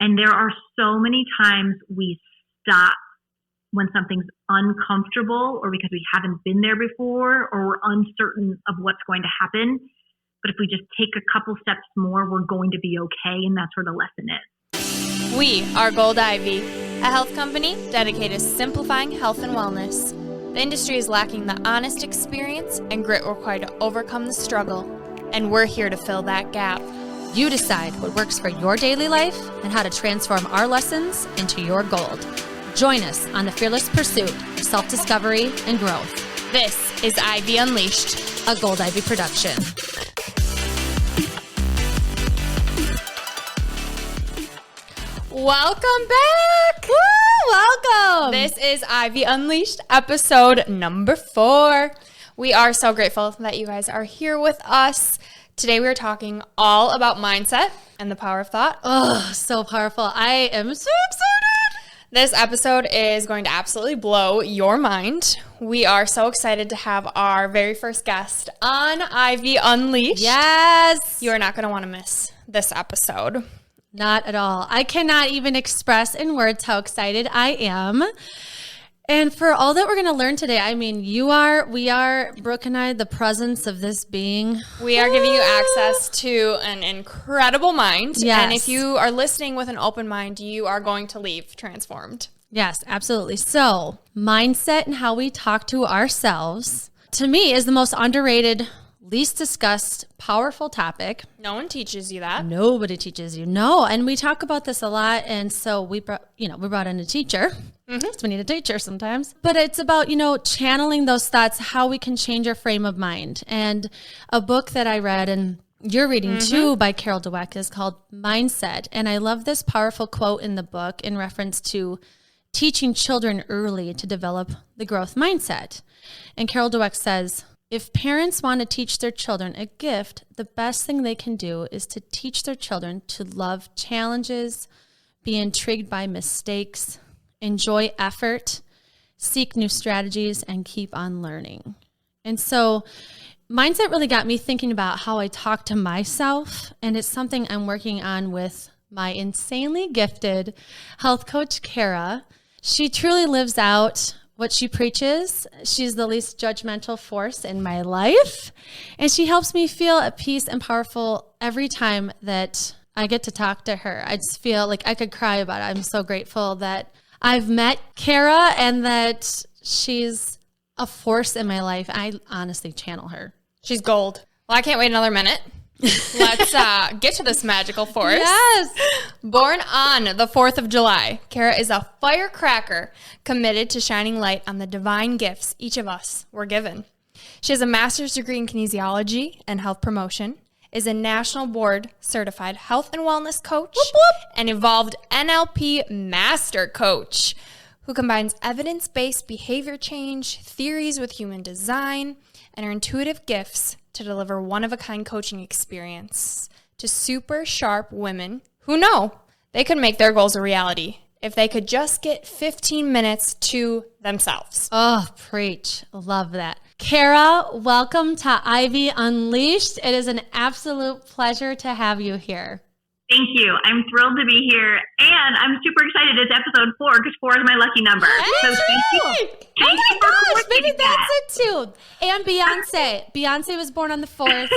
And there are so many times we stop when something's uncomfortable or because we haven't been there before or we're uncertain of what's going to happen. But if we just take a couple steps more, we're going to be okay. And that's where the lesson is. We are Gold Ivy, a health company dedicated to simplifying health and wellness. The industry is lacking the honest experience and grit required to overcome the struggle. And we're here to fill that gap. You decide what works for your daily life and how to transform our lessons into your gold. Join us on the fearless pursuit of self-discovery and growth. This is Ivy Unleashed, a Gold Ivy production. Welcome back! Woo, welcome! This is Ivy Unleashed, episode number 4. We are so grateful that you guys are here with us. Today we are talking all about mindset and the power of thought. Oh, so powerful. I am so excited. This episode is going to absolutely blow your mind. We are so excited to have our very first guest on Ivy Unleashed. Yes! You are not going to want to miss this episode. Not at all. I cannot even express in words how excited I am. And for all that we're going to learn today, I mean, we are, Brooke and I, the presence of this being. We are giving you access to an incredible mind. Yes. And if you are listening with an open mind, you are going to leave transformed. Yes, absolutely. So mindset and how we talk to ourselves, to me, is the most underrated, least discussed, powerful topic. No one teaches you that. Nobody teaches you. No. And we talk about this a lot. And so we brought in a teacher. So we need a teacher sometimes. But it's about, channeling those thoughts, how we can change our frame of mind. And a book that I read, and you're reading too, by Cara Hatch, is called Mindset. And I love this powerful quote in the book in reference to teaching children early to develop the growth mindset. And Cara Hatch says, if parents want to teach their children a gift, the best thing they can do is to teach their children to love challenges, be intrigued by mistakes, enjoy effort, seek new strategies, and keep on learning. And so mindset really got me thinking about how I talk to myself, and it's something I'm working on with my insanely gifted health coach, Cara. She truly lives out what she preaches. She's the least judgmental force in my life, and she helps me feel at peace and powerful every time that I get to talk to her. I just feel like I could cry about it. I'm so grateful that I've met Cara and that she's a force in my life. I honestly channel her. She's gold. Well, I can't wait another minute. Let's get to this magical force. Yes. Born on the 4th of July, Cara is a firecracker committed to shining light on the divine gifts each of us were given. She has a master's degree in kinesiology and health promotion, is a national board certified health and wellness coach, and Evolved NLP Master Coach, who combines evidence-based behavior change, theories with human design, and her intuitive gifts to deliver one-of-a-kind coaching experience to super sharp women who know they could make their goals a reality if they could just get 15 minutes to themselves. Oh, preach. Love that. Cara, welcome to Ivy Unleashed. It is an absolute pleasure to have you here. Thank you. I'm thrilled to be here. And I'm super excited. It's episode 4 because 4 is my lucky number. So thank you. Thank you for Maybe coordinating that's that. it too. And Beyonce. Beyonce was born on the 4th.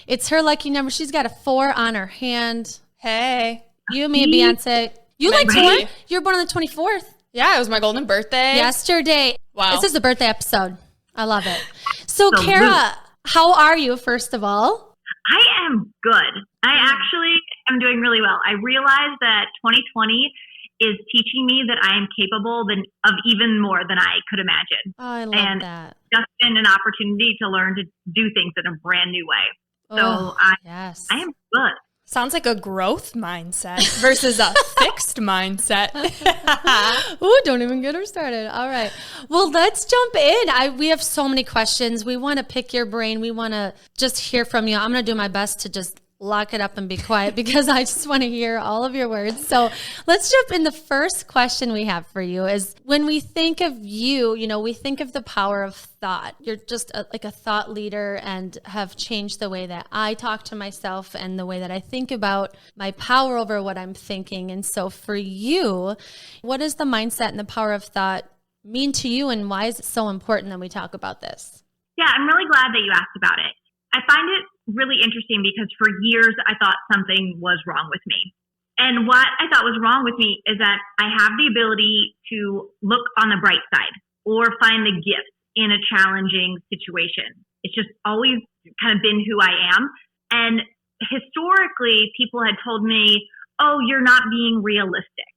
It's her lucky number. She's got a 4 on her hand. Hey. You, me, and Beyonce. You like Right. 4? You were born on the 24th. Yeah, it was my golden birthday. Yesterday. Wow. This is the birthday episode. I love it. So, So Cara, how are you, first of all? I am good. I actually am doing really well. I realized that 2020 is teaching me that I am capable of even more than I could imagine. Oh, I love And that. Just been an opportunity to learn to do things in a brand new way. So yes. I am good. Sounds like a growth mindset versus a fixed mindset. Ooh, don't even get her started. All right. Well, let's jump in. We have so many questions. We want to pick your brain. We want to just hear from you. I'm going to do my best to just lock it up and be quiet because I just want to hear all of your words. So let's jump in. The first question we have for you is, when we think of you, we think of the power of thought. You're just like a thought leader and have changed the way that I talk to myself and the way that I think about my power over what I'm thinking. And so for you, what does the mindset and the power of thought mean to you, and why is it so important that we talk about this? Yeah, I'm really glad that you asked about it. I find it really interesting because for years I thought something was wrong with me. And what I thought was wrong with me is that I have the ability to look on the bright side or find the gift in a challenging situation. It's just always kind of been who I am. And historically, people had told me, oh, you're not being realistic.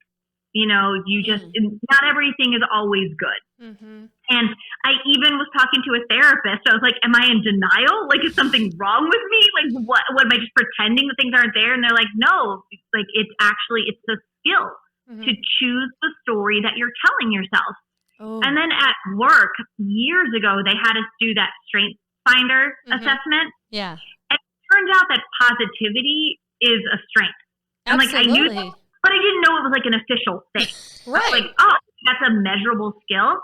You just, not everything is always good. Mm-hmm. And I even was talking to a therapist. I was like, am I in denial? Like, is something wrong with me? Like, what am I just pretending that things aren't there? And they're like, no, like, it's a skill to choose the story that you're telling yourself. Oh. And then at work years ago, they had us do that Strength Finder assessment. Yeah. And it turns out that positivity is a strength. And like, I knew that, but I didn't know it was like an official thing. Right. Like, oh, that's a measurable skill.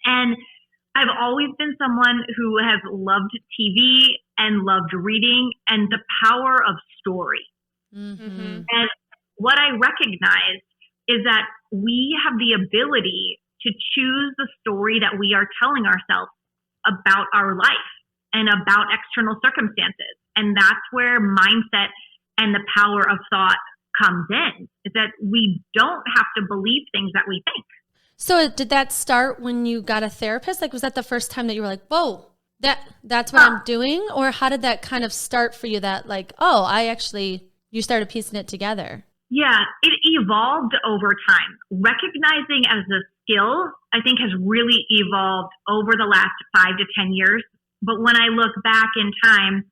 And I've always been someone who has loved TV and loved reading and the power of story. Mm-hmm. And what I recognize is that we have the ability to choose the story that we are telling ourselves about our life and about external circumstances. And that's where mindset and the power of thought comes in, is that we don't have to believe things that we think. So did that start when you got a therapist? Like, was that the first time that you were like, whoa, that's what I'm doing? Or how did that kind of start for you, that like, oh, you started piecing it together? Yeah, it evolved over time. Recognizing as a skill, I think, has really evolved over the last 5 to 10 years. But when I look back in time,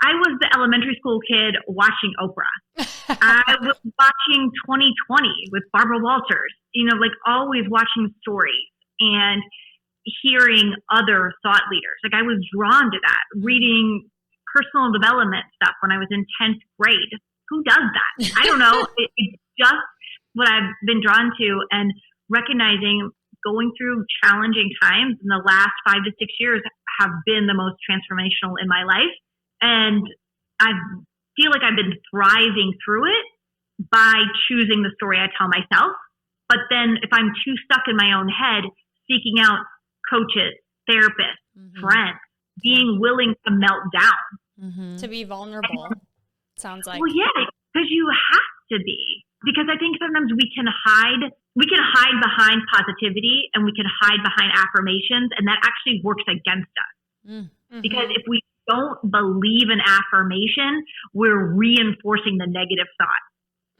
I was the elementary school kid watching Oprah. I was watching 2020 with Barbara Walters, like always watching stories and hearing other thought leaders. Like, I was drawn to that, reading personal development stuff when I was in 10th grade. Who does that? I don't know. It's just what I've been drawn to, and recognizing going through challenging times in the last 5 to 6 years have been the most transformational in my life. And I feel like I've been thriving through it by choosing the story I tell myself. But then if I'm too stuck in my own head, seeking out coaches, therapists, friends, being willing to melt down. To be vulnerable, sounds like. Well, yeah, because you have to be. Because I think sometimes we can hide behind positivity and we can hide behind affirmations, and that actually works against us. Because if we don't believe an affirmation, we're reinforcing the negative thought.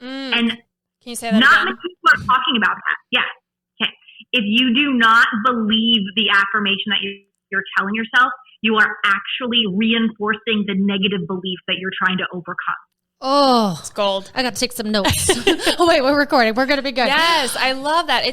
And can you say that not again? many people are talking about that. Yeah. Okay. If you do not believe the affirmation that you're telling yourself, you are actually reinforcing the negative belief that you're trying to overcome. Oh, it's gold. I got to take some notes. Oh, wait, we're recording. We're going to be good. Yes, I love that.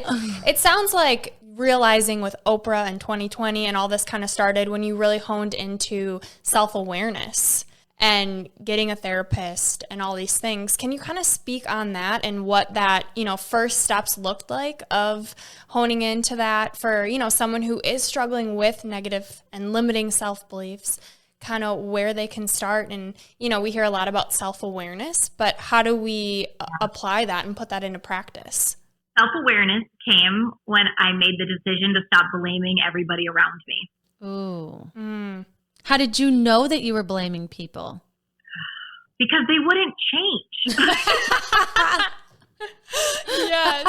It sounds like realizing with Oprah and 2020 and all this kind of started when you really honed into self-awareness and getting a therapist and all these things. Can you kind of speak on that and what that, first steps looked like of honing into that for, someone who is struggling with negative and limiting self-beliefs, kind of where they can start? And, we hear a lot about self-awareness, but how do we apply that and put that into practice? Self-awareness came when I made the decision to stop blaming everybody around me. Ooh. How did you know that you were blaming people? Because they wouldn't change. Yes.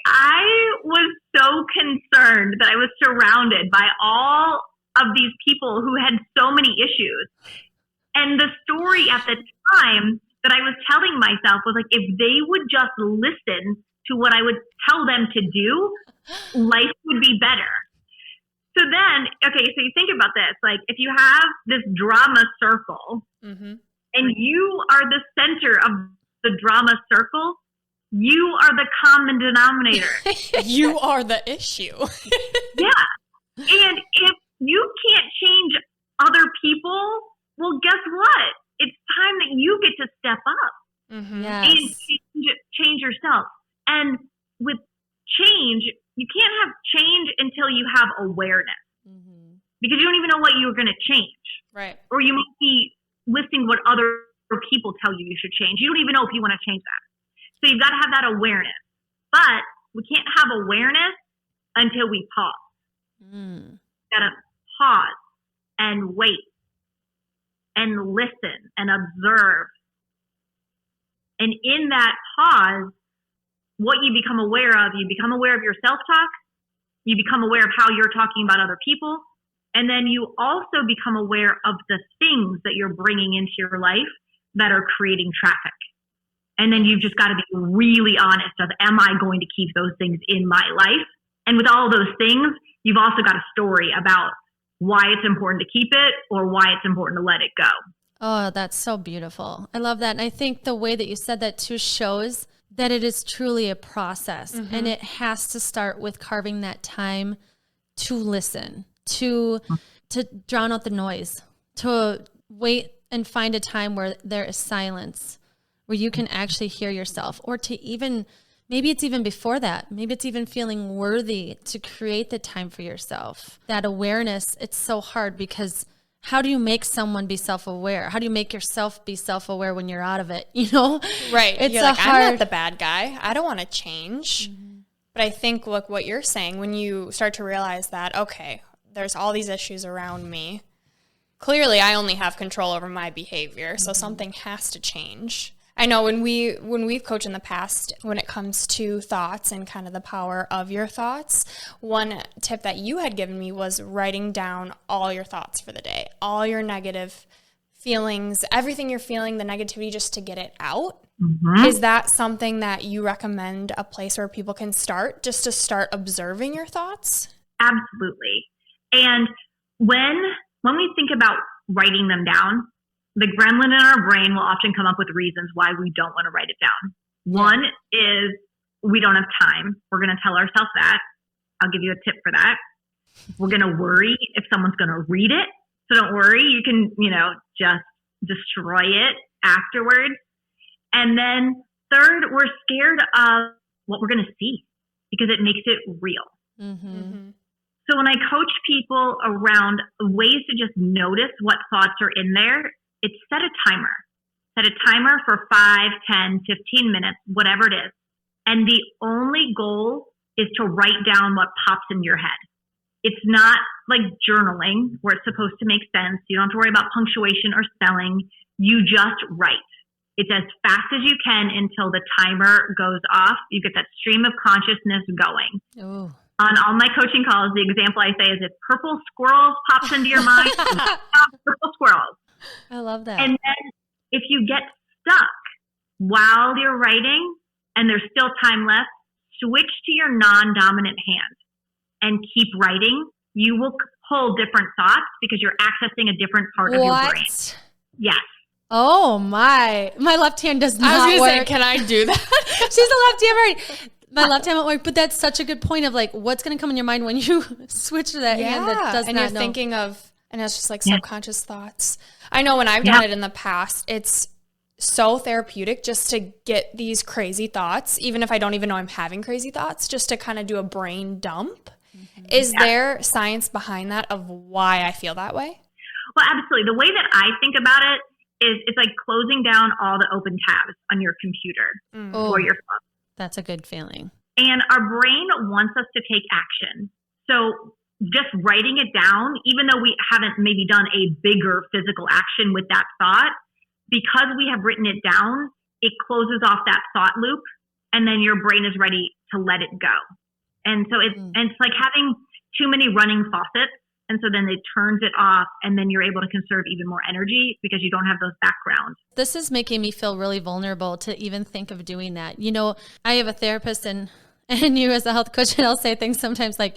I was so concerned that I was surrounded by all of these people who had so many issues. And the story at the time that I was telling myself was like, if they would just listen to what I would tell them to do, life would be better. So then, okay, so you think about this, like if you have this drama circle and you are the center of the drama circle, you are the common denominator. You are the issue. Yeah. And if you can't change other people, well, guess what? It's time that you get to step up Yes. and change yourself. And with change, you can't have change until you have awareness, because you don't even know what you're going to change. Right. Or you might be listing what other people tell you should change. You don't even know if you want to change that. So you've got to have that awareness. But we can't have awareness until we pause. Got to pause and wait and listen and observe. And in that pause, what you become aware of your self-talk, you become aware of how you're talking about other people, and then you also become aware of the things that you're bringing into your life that are creating traffic. And then you've just got to be really honest of, am I going to keep those things in my life? And with all those things, you've also got a story about why it's important to keep it or why it's important to let it go. Oh, that's so beautiful. I love that. And I think the way that you said that too shows that it is truly a process, and it has to start with carving that time to listen, to drown out the noise, to wait and find a time where there is silence, where you can actually hear yourself, or to even, maybe it's even before that, maybe it's even feeling worthy to create the time for yourself. That awareness, it's so hard, because how do you make someone be self-aware? How do you make yourself be self-aware when you're out of it? You know? Right. It's you're like, hard... I'm not the bad guy. I don't want to change. But I think, look, what you're saying, when you start to realize that, okay, there's all these issues around me. Clearly, I only have control over my behavior, so something has to change. I know when we've coached in the past, when it comes to thoughts and kind of the power of your thoughts, one tip that you had given me was writing down all your thoughts for the day, all your negative feelings, everything you're feeling, the negativity, just to get it out. Is that something that you recommend, a place where people can start, just to start observing your thoughts? Absolutely. And when we think about writing them down, the gremlin in our brain will often come up with reasons why we don't want to write it down. One is we don't have time. We're going to tell ourselves that. I'll give you a tip for that. We're going to worry if someone's going to read it. So don't worry. You can, just destroy it afterwards. And then third, we're scared of what we're going to see because it makes it real. So when I coach people around ways to just notice what thoughts are in there, it's set a timer. Set a timer for 5, 10, 15 minutes, whatever it is. And the only goal is to write down what pops in your head. It's not like journaling where it's supposed to make sense. You don't have to worry about punctuation or spelling. You just write. It's as fast as you can until the timer goes off. You get that stream of consciousness going. Ooh. On all my coaching calls, the example I say is if purple squirrels pops into your mind, purple squirrels. I love that. And then if you get stuck while you're writing and there's still time left, switch to your non-dominant hand and keep writing. You will pull different thoughts because you're accessing a different part of your brain. Yes. Oh my left hand does not work. I was going to say, can I do that? She's a lefty. My left hand won't work, but that's such a good point of like, what's going to come in your mind when you switch to that hand that does and not you're know. thinking of, and it's just like subconscious thoughts. I know when I've done it in the past, it's so therapeutic just to get these crazy thoughts, even if I don't even know I'm having crazy thoughts, just to kind of do a brain dump. Is there science behind that of why I feel that way? Well, absolutely. The way that I think about it is it's like closing down all the open tabs on your computer or your phone. That's a good feeling. And our brain wants us to take action. So just writing it down, even though we haven't maybe done a bigger physical action with that thought, because we have written it down, it closes off that thought loop, and then your brain is ready to let it go. And so it's like having too many running faucets. And so then it turns it off, and then you're able to conserve even more energy because you don't have those backgrounds. This is making me feel really vulnerable to even think of doing that. You know, I have a therapist and you as a health coach, and I'll say things sometimes like,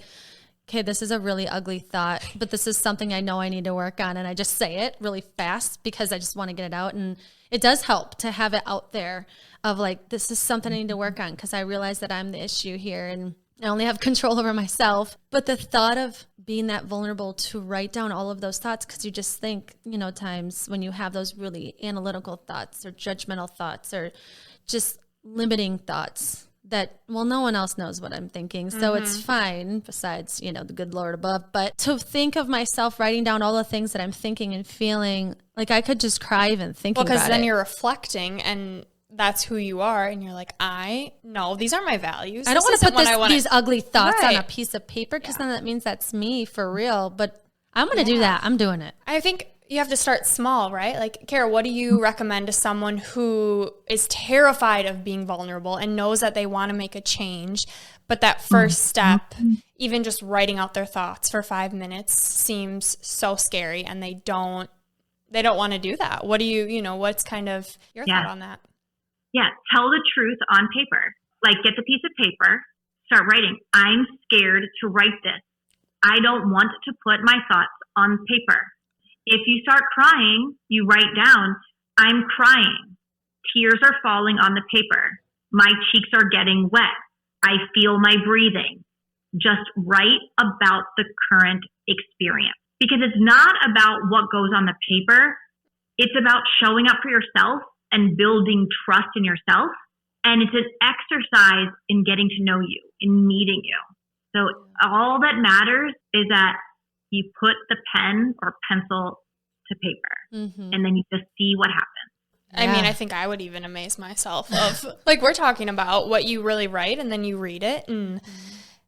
okay, this is a really ugly thought, but this is something I know I need to work on. And I just say it really fast because I just want to get it out. And it does help to have it out there of like, this is something I need to work on because I realize that I'm the issue here. And I only have control over myself. But the thought of being that vulnerable to write down all of those thoughts, because you just think, times when you have those really analytical thoughts or judgmental thoughts or just limiting thoughts that, no one else knows what I'm thinking. So it's fine besides, the good Lord above. But to think of myself writing down all the things that I'm thinking and feeling, like I could just cry even thinking about it. Well, because then you're reflecting and that's who you are. And you're like, these aren't my values. I don't want to put these ugly thoughts on Right. a piece of paper because then that means that's me for real. But I'm going to do that. I'm doing it. I think you have to start small, right? Like, Cara, what do you recommend to someone who is terrified of being vulnerable and knows that they want to make a change, but that first step, even just writing out their thoughts for 5 minutes seems so scary and they don't want to do that? What do what's kind of your thought on that? Yeah, tell the truth on paper. Like, get the piece of paper, start writing. I'm scared to write this. I don't want to put my thoughts on paper. If you start crying, you write down, I'm crying. Tears are falling on the paper. My cheeks are getting wet. I feel my breathing. Just write about the current experience. Because it's not about what goes on the paper. It's about showing up for yourself and building trust in yourself. And it's an exercise in getting to know you, in meeting you. So all that matters is that you put the pen or pencil to paper and then you just see what happens. I mean, I think I would even amaze myself of like we're talking about what you really write and then you read it and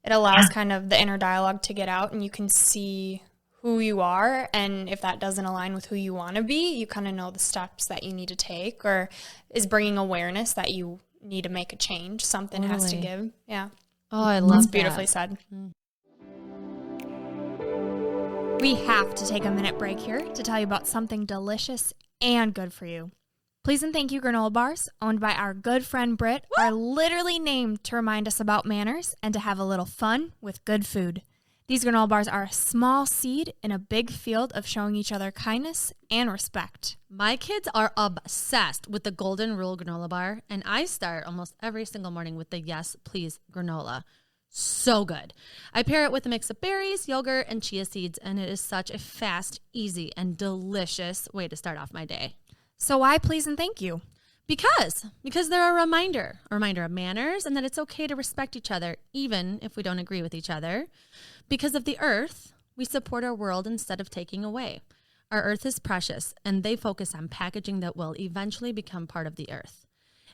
it allows kind of the inner dialogue to get out and you can see who you are. And if that doesn't align with who you want to be, you kind of know the steps that you need to take or is bringing awareness that you need to make a change. Something has to give. Yeah. Oh, I love that. That's beautifully said. We have to take a minute break here to tell you about something delicious and good for you. Please and thank you granola bars, owned by our good friend Britt, are literally named to remind us about manners and to have a little fun with good food. These granola bars are a small seed in a big field of showing each other kindness and respect. My kids are obsessed with the Golden Rule granola bar, and I start almost every single morning with the Yes Please granola. So good. I pair it with a mix of berries, yogurt, and chia seeds, and it is such a fast, easy, and delicious way to start off my day. So why please and thank you? Because they're a reminder of manners and that it's okay to respect each other, even if we don't agree with each other. Because of the earth, we support our world instead of taking away. Our earth is precious, and they focus on packaging that will eventually become part of the earth.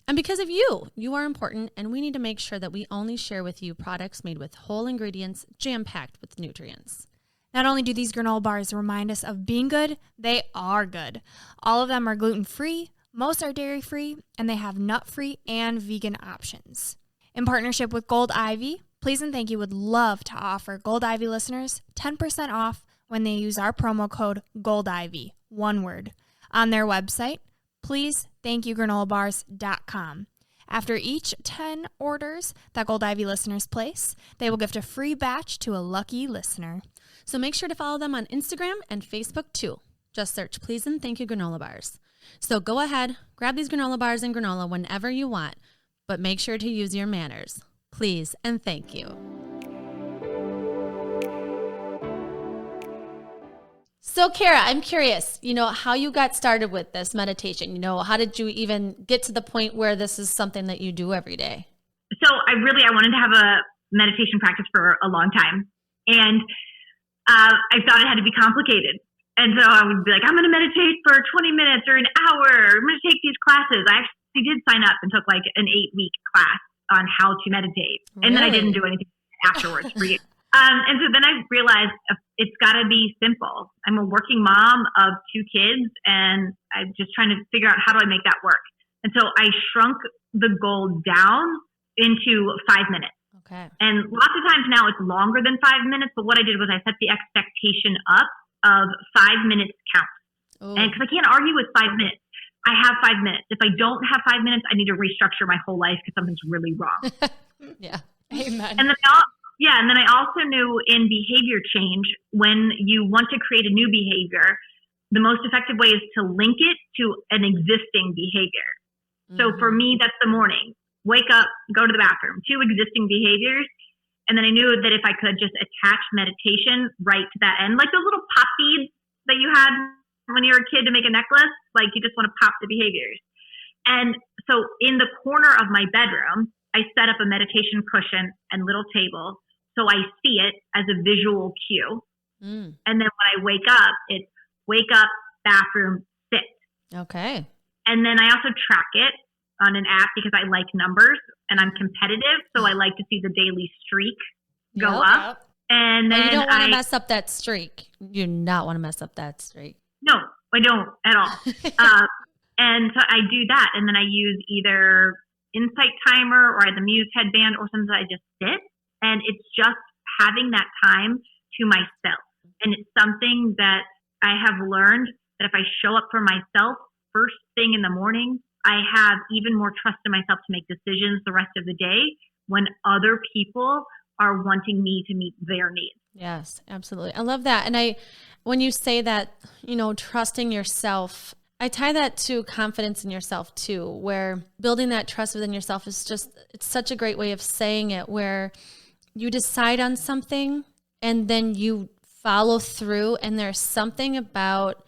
And because of you are important, and we need to make sure that we only share with you products made with whole ingredients, jam-packed with nutrients. Not only do these granola bars remind us of being good, they are good. All of them are gluten-free, most are dairy-free, and they have nut-free and vegan options. In partnership with Gold Ivy, Please and Thank You would love to offer Gold Ivy listeners 10% off when they use our promo code GOLDIVY, one word, on their website, pleasethankyouGranolaBars.com. After each 10 orders that Gold Ivy listeners place, they will gift a free batch to a lucky listener. So make sure to follow them on Instagram and Facebook too. Just search Please and Thank You Granola Bars. So go ahead, grab these granola bars and granola whenever you want, but make sure to use your manners. Please and thank you. So Cara, I'm curious, how you got started with this meditation. How did you even get to the point where this is something that you do every day? So I wanted to have a meditation practice for a long time. And I thought it had to be complicated. And so I would be like, I'm going to meditate for 20 minutes or an hour. I'm going to take these classes. I actually did sign up and took like an 8-week class on how to meditate. And then I didn't do anything afterwards for you. And so then I realized it's got to be simple. I'm a working mom of 2 kids, and I'm just trying to figure out how do I make that work. And so I shrunk the goal down into 5 minutes. Okay. And lots of times now it's longer than 5 minutes, but what I did was I set the expectation up of 5 minutes count. Ooh. And because I can't argue with 5 minutes. I have 5 minutes. If I don't have 5 minutes, I need to restructure my whole life because something's really wrong. Yeah. Amen. And then I also knew in behavior change, when you want to create a new behavior, the most effective way is to link it to an existing behavior. So for me, that's the morning. Wake up, go to the bathroom. 2 existing behaviors. And then I knew that if I could just attach meditation right to that end, like those little pop beads that you had when you were a kid to make a necklace, like you just want to pop the behaviors. And so in the corner of my bedroom, I set up a meditation cushion and little table. So I see it as a visual cue. And then when I wake up, it's wake up, bathroom, sit. Okay. And then I also track it on an app because I like numbers and I'm competitive. So I like to see the daily streak go up. And then you don't want to mess up that streak. You do not want to mess up that streak. No, I don't at all. And so I do that. And then I use either Insight Timer or the Muse headband, or sometimes I just sit. And it's just having that time to myself. And it's something that I have learned that if I show up for myself first thing in the morning, I have even more trust in myself to make decisions the rest of the day when other people are wanting me to meet their needs. Yes, absolutely. I love that. And when you say that, trusting yourself, I tie that to confidence in yourself too, where building that trust within yourself is it's such a great way of saying it, where you decide on something and then you follow through, and there's something about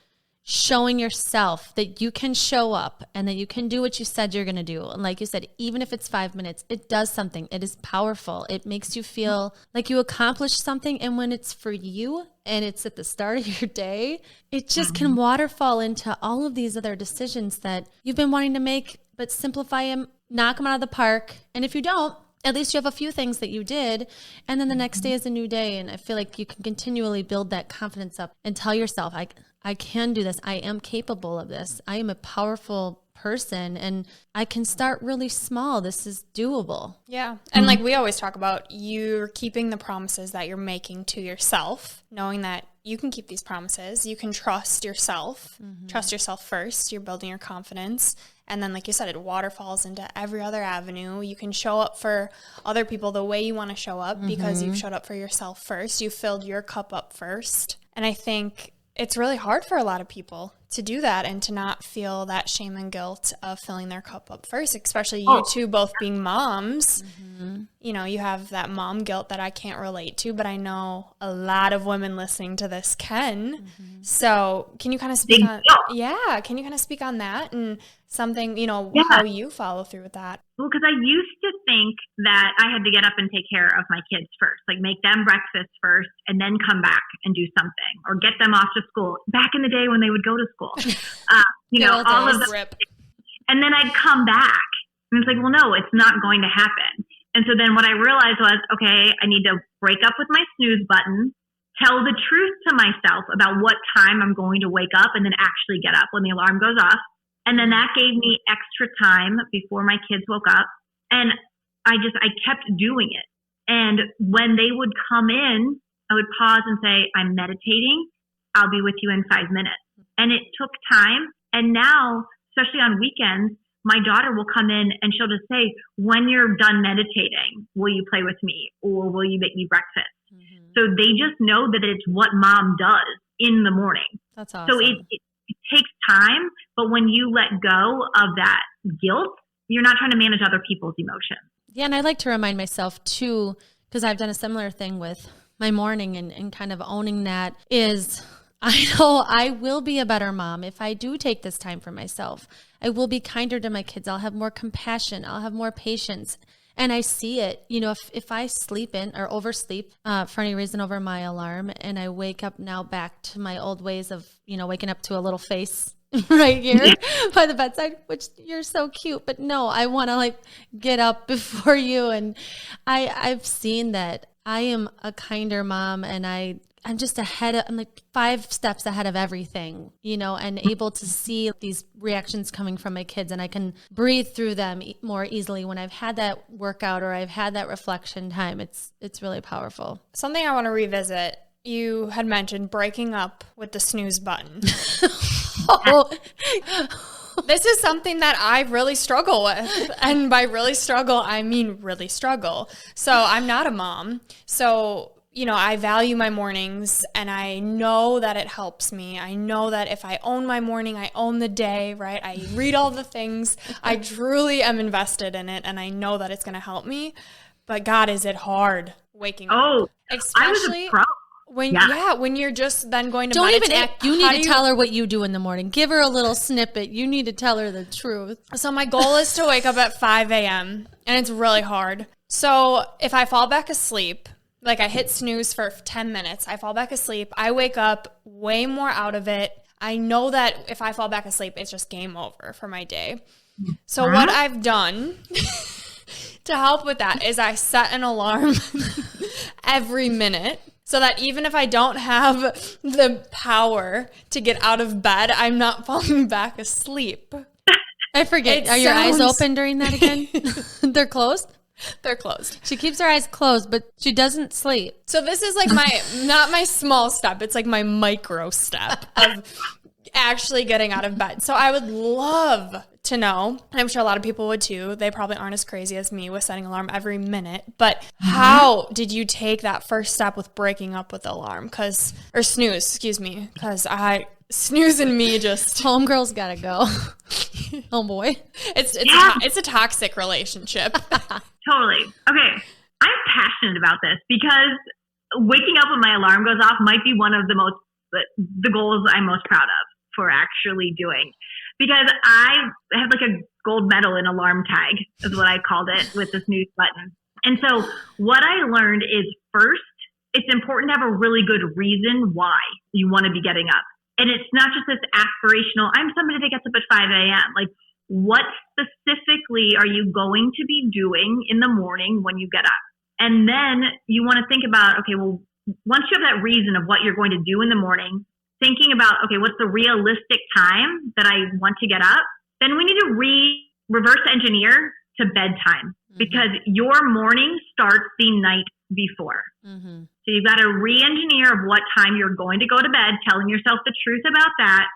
showing yourself that you can show up and that you can do what you said you're going to do. And like you said, even if it's 5 minutes, it does something. It is powerful. It makes you feel like you accomplished something. And when it's for you and it's at the start of your day, it just can waterfall into all of these other decisions that you've been wanting to make, but simplify them, knock them out of the park. And if you don't, at least you have a few things that you did, and then the next day is a new day. And I feel like you can continually build that confidence up and tell yourself, I can do this. I am capable of this. I am a powerful person, and I can start really small. This is doable. Yeah. And like we always talk about, you're keeping the promises that you're making to yourself, knowing that you can keep these promises. You can trust yourself, trust yourself first. You're building your confidence. And then, like you said, it waterfalls into every other avenue. You can show up for other people the way you want to show up because you've showed up for yourself first. You filled your cup up first. And I think it's really hard for a lot of people to do that and to not feel that shame and guilt of filling their cup up first, especially you two both being moms. You have that mom guilt that I can't relate to, but I know a lot of women listening to this can. So can you kind of speak on, can you kind of speak on that and something, how you follow through with that? Well, because I used to think that I had to get up and take care of my kids first, like make them breakfast first and then come back and do something or get them off to school. Back in the day when they would go to school, all of that. And then I'd come back and it's like, well, no, it's not going to happen. And so then what I realized was, okay, I need to break up with my snooze button, tell the truth to myself about what time I'm going to wake up, and then actually get up when the alarm goes off. And then that gave me extra time before my kids woke up. And I kept doing it. And when they would come in, I would pause and say, I'm meditating. I'll be with you in 5 minutes. And it took time. And now, especially on weekends, my daughter will come in and she'll just say, when you're done meditating, will you play with me or will you make me breakfast? So they just know that it's what mom does in the morning. That's awesome. So it takes time, but when you let go of that guilt, you're not trying to manage other people's emotions. Yeah, and I like to remind myself too, because I've done a similar thing with my morning and kind of owning that is, I know I will be a better mom if I do take this time for myself. I will be kinder to my kids. I'll have more compassion. I'll have more patience. And I see it, if I sleep in or oversleep for any reason over my alarm, and I wake up now back to my old ways of, waking up to a little face right here by the bedside, which you're so cute, but no, I want to get up before you. And I've seen that I am a kinder mom, and I'm just I'm 5 steps ahead of everything, and able to see these reactions coming from my kids, and I can breathe through them more easily when I've had that workout or I've had that reflection time. It's really powerful. Something I want to revisit. You had mentioned breaking up with the snooze button. This is something that I really struggle with. And by really struggle, I mean really struggle. So I'm not a mom. So I value my mornings, and I know that it helps me. I know that if I own my morning, I own the day, right? I read all the things. I truly am invested in it, and I know that it's going to help me. But God, is it hard waking up. Oh, Especially I was a pro. when you're just then going to Don't meditate. even act. You need to tell her what you do in the morning. Give her a little snippet. You need to tell her the truth. So my goal is to wake up at 5 a.m. and it's really hard. So if I fall back asleep, like I hit snooze for 10 minutes, I fall back asleep, I wake up way more out of it. I know that if I fall back asleep, it's just game over for my day. So what I've done to help with that is I set an alarm every minute so that even if I don't have the power to get out of bed, I'm not falling back asleep. I forget. Are your eyes open during that again? They're closed? They're closed. She keeps her eyes closed, but she doesn't sleep. So this is like not my small step. It's like my micro step of actually getting out of bed. So I would love to know, and I'm sure a lot of people would too. They probably aren't as crazy as me with setting alarm every minute, but how did you take that first step with breaking up with the alarm? Or snooze, excuse me, because snooze and me just... Homegirl's gotta go. Homeboy. It's a toxic relationship. Totally. Okay. I'm passionate about this because waking up when my alarm goes off might be one of the goals I'm most proud of for actually doing. Because I have like a gold medal in alarm tag, is what I called it, with the snooze button. And so what I learned is, first, it's important to have a really good reason why you want to be getting up. And it's not just this aspirational, I'm somebody that gets up at 5 a.m. Like, what specifically are you going to be doing in the morning when you get up? And then you want to think about, okay, well, once you have that reason of what you're going to do in the morning, thinking about, okay, what's the realistic time that I want to get up? Then we need to reverse engineer to bedtime, because your morning starts the night before. So you've got to re-engineer of what time you're going to go to bed, telling yourself the truth about that.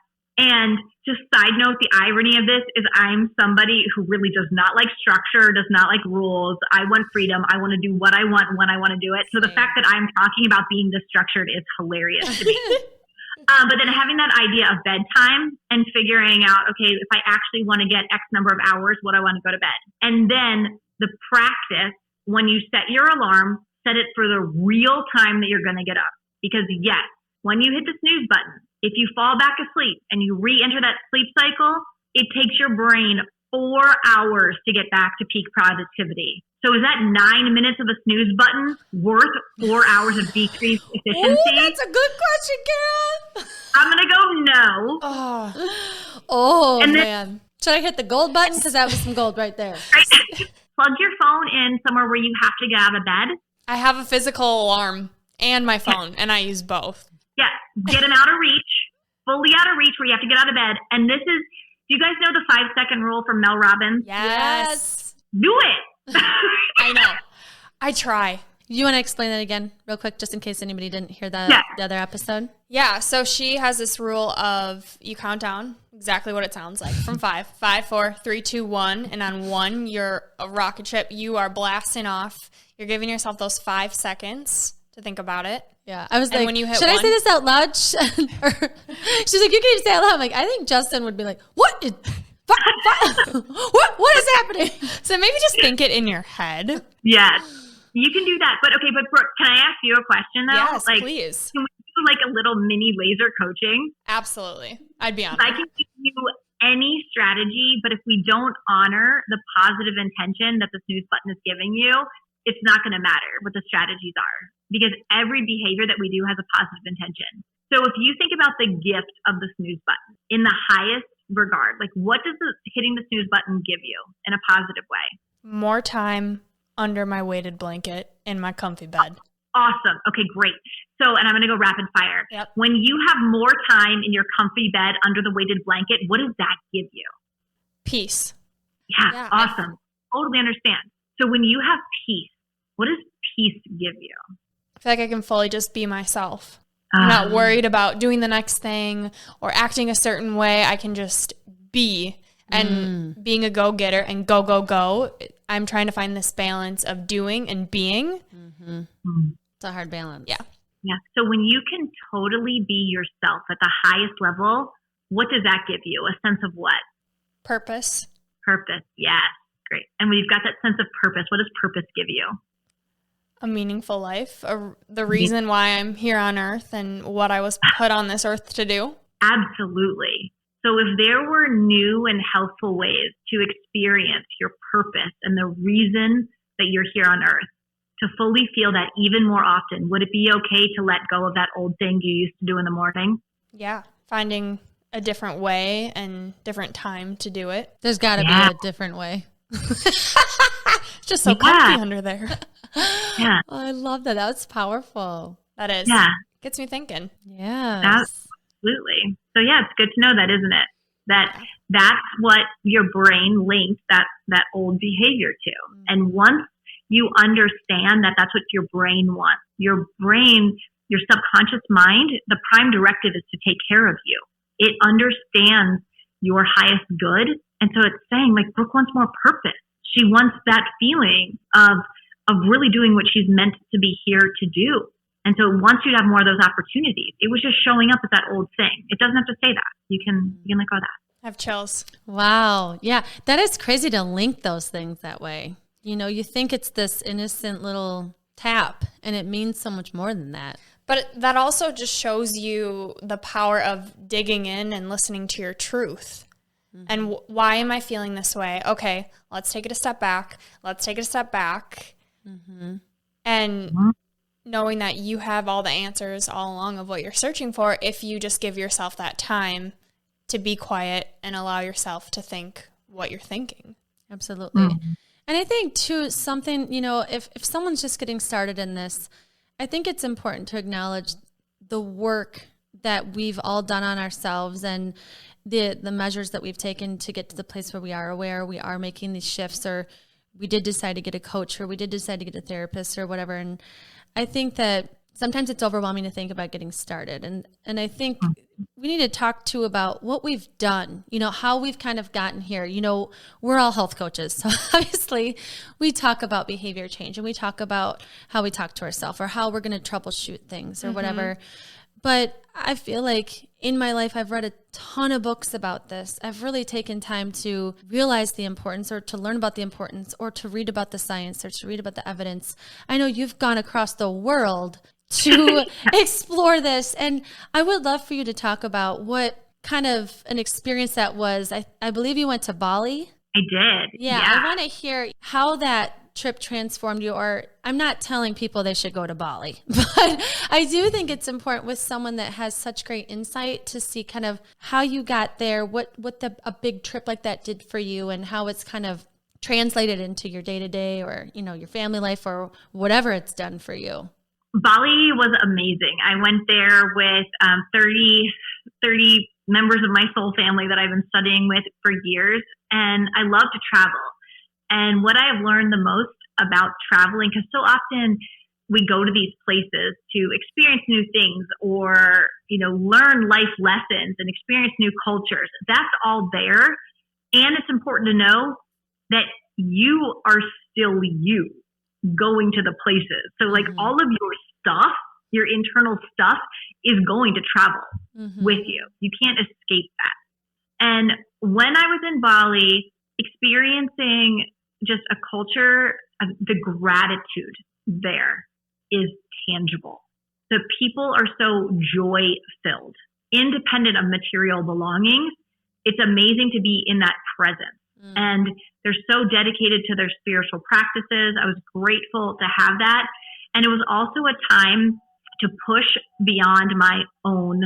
And just side note, the irony of this is I'm somebody who really does not like structure, does not like rules. I want freedom. I want to do what I want when I want to do it. So the fact that I'm talking about being destructured is hilarious to me. But then having that idea of bedtime and figuring out, okay, if I actually want to get X number of hours, what I want to go to bed. And then the practice, when you set your alarm, set it for the real time that you're going to get up. Because yes, when you hit the snooze button, if you fall back asleep and you re-enter that sleep cycle, it takes your brain 4 hours to get back to peak productivity. So is that 9 minutes of a snooze button worth 4 hours of decreased efficiency? Ooh, that's a good question, Cara. I'm going to go no. Oh man. Should I hit the gold button? Because that was some gold right there. Plug your phone in somewhere where you have to get out of bed. I have a physical alarm and my phone, and I use both. Yeah, get them out of reach, fully out of reach where you have to get out of bed. And this is, do you guys know the 5-second rule from Mel Robbins? Yes. Do it. I know. I try. You want to explain that again real quick, just in case anybody didn't hear the other episode? Yeah, so she has this rule of you count down exactly what it sounds like from 5. 5, 4, 3, 2, 1. And on 1, you're a rocket ship. You are blasting off. You're giving yourself those 5 seconds to think about it. Yeah, I was And like, when you hit should I 1? say this out loud? She's like, you can even say it out loud. I'm like, I think Justin would be like, what is happening? So maybe just think it in your head. Yes, you can do that. But okay, but Brooke, can I ask you a question though? Yes, like, please. Can we do like a little mini laser coaching? Absolutely. I'd be on I can give you any strategy, but if we don't honor the positive intention that the snooze button is giving you, it's not going to matter what the strategies are, because every behavior that we do has a positive intention. So if you think about the gift of the snooze button in the highest regard, like what does hitting the snooze button give you in a positive way? More time under my weighted blanket in my comfy bed. Awesome. Okay, great. So, and I'm going to go rapid fire. Yep. When you have more time in your comfy bed under the weighted blanket, what does that give you? Peace. Yeah, awesome. Totally understand. So when you have peace, what does peace give you? I feel like I can fully just be myself. I'm not worried about doing the next thing or acting a certain way. I can just be. And being a go-getter and go. I'm trying to find this balance of doing and being. It's a hard balance. Yeah. Yeah. So when you can totally be yourself at the highest level, what does that give you? A sense of what? Purpose. Purpose. Yes. Great. And when you've got that sense of purpose, what does purpose give you? a meaningful life, the reason why I'm here on earth and what I was put on this earth to do? Absolutely. So if there were new and helpful ways to experience your purpose and the reason that you're here on earth, to fully feel that even more often, would it be okay to let go of that old thing you used to do in the morning? Yeah. Finding a different way and different time to do it. There's got to be a different way. Just so comfy under there. Yeah. Oh, I love that. That's powerful. That is. Yeah. Gets me thinking. Yeah. Absolutely. So yeah, it's good to know that, isn't it? That's what your brain links that old behavior to. And once you understand that that's what your brain wants, your subconscious mind, the prime directive is to take care of you. It understands your highest good. And so it's saying, like, Brooke wants more purpose. She wants that feeling of really doing what she's meant to be here to do. And so once you have more of those opportunities, it was just showing up as that old thing. It doesn't have to say that. You can let go of that. I have chills. Wow. Yeah. That is crazy to link those things that way. You know, you think it's this innocent little tap, and it means so much more than that. But that also just shows you the power of digging in and listening to your truth. Mm-hmm. And why am I feeling this way? Okay, let's take it a step back. Mm-hmm. And knowing that you have all the answers all along of what you're searching for, if you just give yourself that time to be quiet and allow yourself to think what you're thinking. Absolutely. Mm-hmm. And I think too, something, you know, if someone's just getting started in this, I think it's important to acknowledge the work that we've all done on ourselves and the measures that we've taken to get to the place where we are aware we are making these shifts, or we did decide to get a coach, or we did decide to get a therapist or whatever. And I think that sometimes it's overwhelming to think about getting started. And I think we need to talk too about what we've done, you know, how we've kind of gotten here. You know, we're all health coaches. So obviously we talk about behavior change, and we talk about how we talk to ourselves, or how we're going to troubleshoot things or whatever. But I feel like in my life, I've read a ton of books about this. I've really taken time to realize the importance, or to learn about the importance, or to read about the science, or to read about the evidence. I know you've gone across the world to explore this. And I would love for you to talk about what kind of an experience that was. I believe you went to Bali. I did. Yeah. I want to hear how that trip transformed you. Or I'm not telling people they should go to Bali, but I do think it's important with someone that has such great insight to see kind of how you got there, what a big trip like that did for you, and how it's kind of translated into your day-to-day, or, you know, your family life, or whatever it's done for you. Bali was amazing. I went there with 30 members of my soul family that I've been studying with for years, and I love to travel. And what I've learned the most about traveling, because so often we go to these places to experience new things, or, you know, learn life lessons and experience new cultures. That's all there. And it's important to know that you are still you going to the places. So like all of your stuff, your internal stuff, is going to travel with you. You can't escape that. And when I was in Bali, experiencing just a culture, the gratitude there is tangible. The people are so joy-filled, independent of material belongings. It's amazing to be in that presence. And they're so dedicated to their spiritual practices. I was grateful to have that. And it was also a time to push beyond my own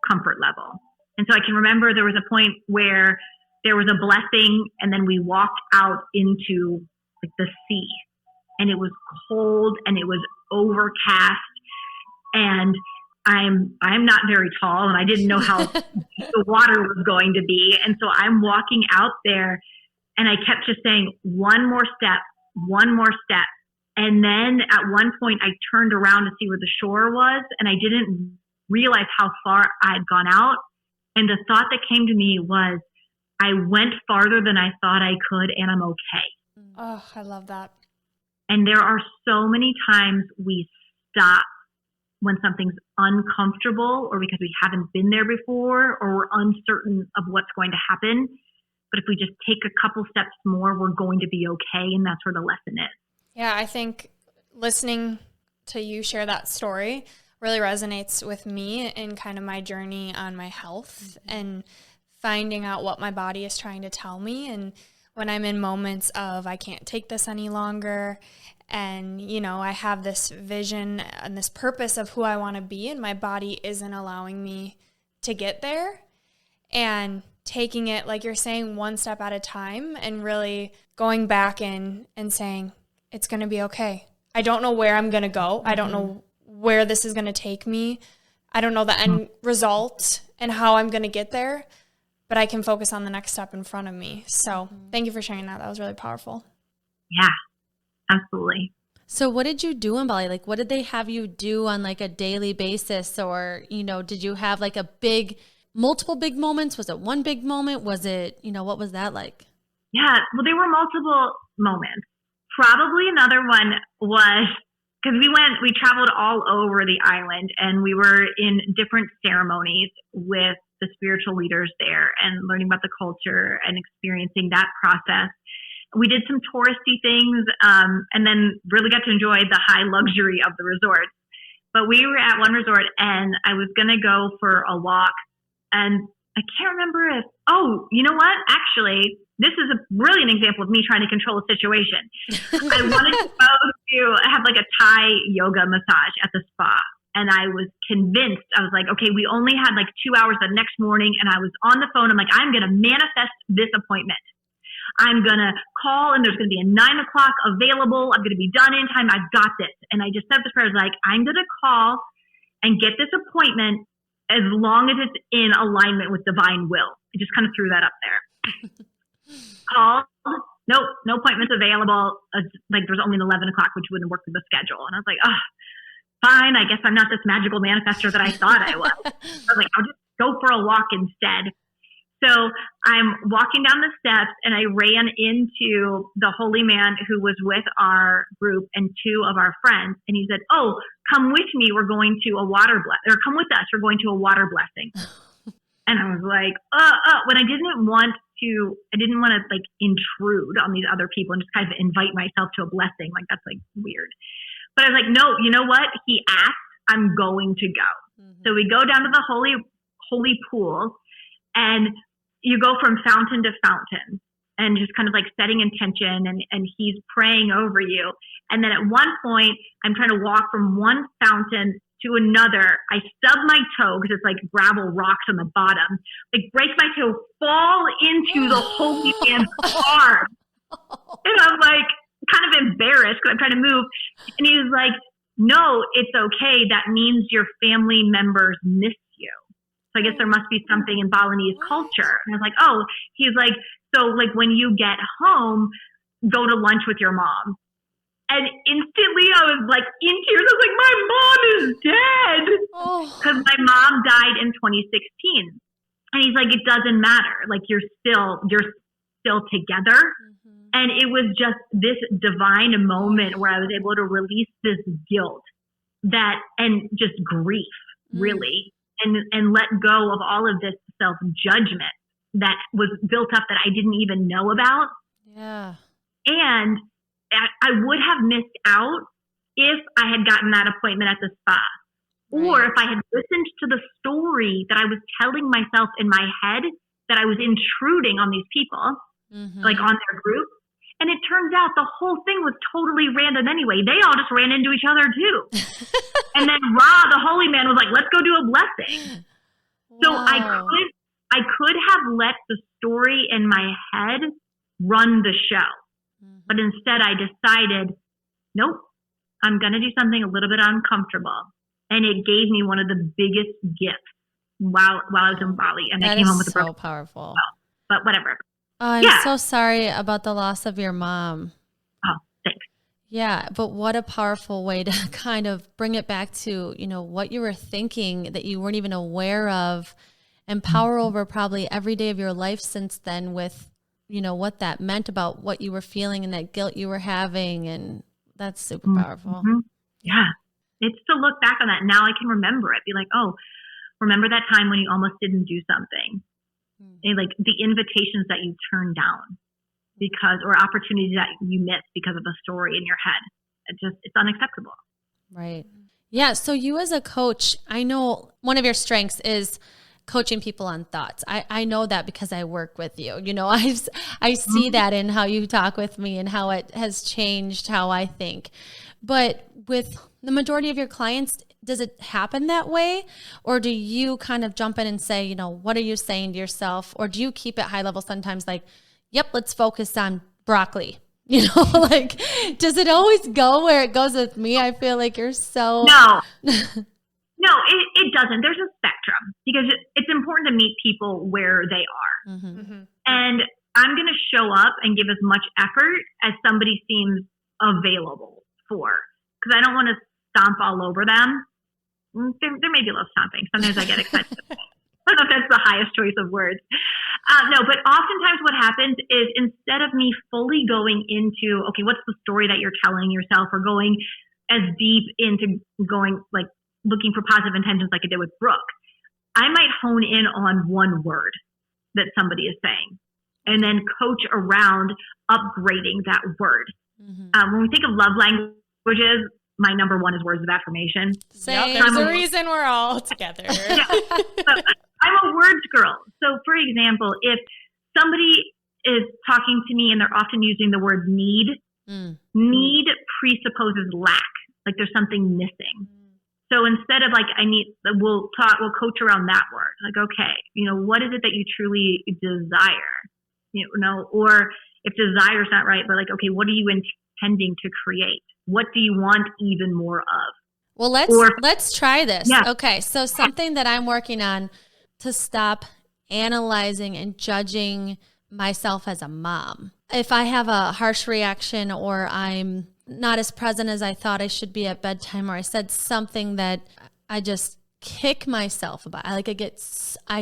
comfort level. And so I can remember there was a point where there was a blessing, and then we walked out into like the sea, and it was cold and it was overcast, and I'm not very tall, and I didn't know how the water was going to be. And so I'm walking out there, and I kept just saying, one more step. And then at one point I turned around to see where the shore was, and I didn't realize how far I'd gone out. And the thought that came to me was, I went farther than I thought I could, and I'm okay. Oh, I love that. And there are so many times we stop when something's uncomfortable, or because we haven't been there before, or we're uncertain of what's going to happen. But if we just take a couple steps more, we're going to be okay. And that's where the lesson is. Yeah, I think listening to you share that story really resonates with me in kind of my journey on my health and finding out what my body is trying to tell me. And when I'm in moments of I can't take this any longer, and, you know, I have this vision and this purpose of who I want to be, and my body isn't allowing me to get there, and taking it, like you're saying, one step at a time and really going back in and saying, it's going to be okay. I don't know where I'm going to go. I don't know where this is going to take me. I don't know the end result and how I'm going to get there, but I can focus on the next step in front of me. So thank you for sharing that. That was really powerful. Yeah, absolutely. So what did you do in Bali? Like, what did they have you do on like a daily basis? Or, you know, did you have like multiple big moments? Was it one big moment? Was it, you know, what was that like? Yeah, well, there were multiple moments. Probably another one was because we traveled all over the island, and we were in different ceremonies with the spiritual leaders there and learning about the culture and experiencing that process. We did some touristy things, and then really got to enjoy the high luxury of the resort. But we were at one resort, and I was going to go for a walk, and I can't remember you know what? Actually, this is really an example of me trying to control a situation. I wanted to go to have like a Thai yoga massage at the spa. And I was convinced, I was like, okay, we only had like 2 hours the next morning. And I was on the phone. I'm like, I'm going to manifest this appointment. I'm going to call, and there's going to be a 9 o'clock available. I'm going to be done in time. I've got this. And I just said this prayer, I was like, I'm going to call and get this appointment as long as it's in alignment with divine will. I just kind of threw that up there. Called, nope, no appointments available. Like there's only an 11 o'clock, which wouldn't work with the schedule. And I was like, oh, fine. I guess I'm not this magical manifester that I thought I was. I was like, I'll just go for a walk instead. So I'm walking down the steps, and I ran into the holy man who was with our group and two of our friends. And he said, oh, come with me. We're going to a water or come with us. We're going to a water blessing. And I was like, when I didn't want to like intrude on these other people and just kind of invite myself to a blessing. Like that's like weird. But I was like, no, you know what? He asked, I'm going to go. Mm-hmm. So we go down to the holy pool, and you go from fountain to fountain and just kind of like setting intention, and he's praying over you. And then at one point, I'm trying to walk from one fountain to another. I stub my toe because it's like gravel rocks on the bottom, like break my toe, fall into the holy man's arm. And I'm like kind of embarrassed because I'm trying to move. And he was like, no, it's okay. That means your family members miss you. So I guess there must be something in Balinese culture. And I was like, oh, he's like, so like when you get home, go to lunch with your mom. And instantly I was like in tears. I was like, my mom is dead. Because my mom died in 2016. And he's like, it doesn't matter. Like you're still together. Mm-hmm. And it was just this divine moment where I was able to release this guilt and just grief, really, and let go of all of this self-judgment that was built up that I didn't even know about. Yeah. And I would have missed out if I had gotten that appointment at the spa, or if I had listened to the story that I was telling myself in my head that I was intruding on these people, like on their group. And it turns out the whole thing was totally random anyway. They all just ran into each other too. And then Ra, the holy man, was like, let's go do a blessing. Wow. So I could have let the story in my head run the show. But instead I decided, nope, I'm going to do something a little bit uncomfortable. And it gave me one of the biggest gifts while I was in Bali. And I came home with a broken. So powerful. But whatever. Oh, I'm so sorry about the loss of your mom. Oh, thanks. Yeah, but what a powerful way to kind of bring it back to, you know, what you were thinking that you weren't even aware of, and power over probably every day of your life since then with, you know, what that meant about what you were feeling and that guilt you were having. And that's super powerful. Yeah. It's to look back on that. Now I can remember it. Be like, oh, remember that time when you almost didn't do something? And like the invitations that you turned down or opportunities that you missed because of a story in your head. It's unacceptable. Right. Yeah. So you as a coach, I know one of your strengths is coaching people on thoughts. I know that because I work with you. You know, I see that in how you talk with me and how it has changed how I think. But with the majority of your clients, does it happen that way? Or do you kind of jump in and say, you know, what are you saying to yourself? Or do you keep it high level sometimes like, yep, let's focus on broccoli? You know, like, does it always go where it goes with me? I feel like you're so... No, it doesn't. There's a spectrum because it's important to meet people where they are. And I'm going to show up and give as much effort as somebody seems available for, because I don't want to stomp all over them. There may be a little stomping. Sometimes I get excited. I don't know if that's the highest choice of words. No, but oftentimes what happens is instead of me fully going into, okay, what's the story that you're telling yourself, or going as deep into going like looking for positive intentions like I did with Brooke, I might hone in on one word that somebody is saying and then coach around upgrading that word. When we think of love languages, my number one is words of affirmation. Yep, there's a reason we're all together. I'm a words girl. So for example, if somebody is talking to me and they're often using the word need, need presupposes lack, like there's something missing. So instead of like, we'll coach around that word. Like, okay, you know, what is it that you truly desire? You know, or if desire is not right, but like, okay, what are you intending to create? What do you want even more of? Well, let's try this. Yeah. Okay. So something that I'm working on to stop analyzing and judging myself as a mom. If I have a harsh reaction or I'm not as present as I thought I should be at bedtime, or I said something that I just kick myself about, I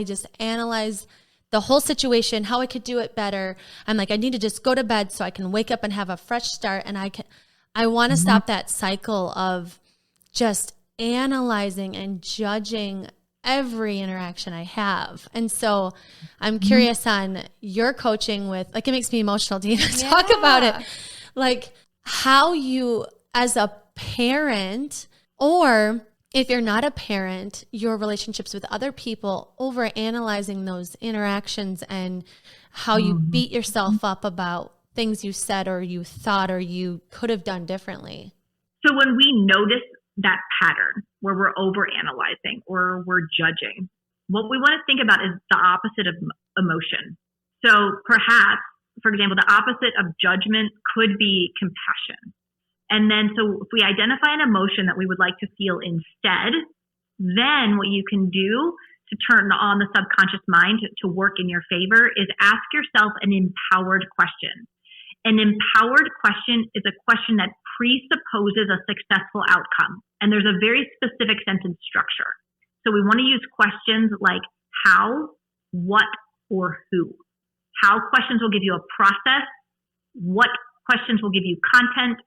just analyze the whole situation, how I could do it better. I'm like, I need to just go to bed so I can wake up and have a fresh start. And I want to stop that cycle of just analyzing and judging every interaction I have. And so I'm curious on your coaching with, like, it makes me emotional to even talk about it. Like how you as a parent, or if you're not a parent, your relationships with other people, over analyzing those interactions and how you beat yourself up about things you said or you thought or you could have done differently. So when we notice that pattern where we're overanalyzing or we're judging, what we want to think about is the opposite of emotion. So perhaps, for example, the opposite of judgment could be compassion. And then, so if we identify an emotion that we would like to feel instead, then what you can do to turn on the subconscious mind to work in your favor is ask yourself an empowered question. An empowered question is a question that presupposes a successful outcome. And there's a very specific sentence structure. So we want to use questions like how, what, or who. How questions will give you a process. What questions will give you content.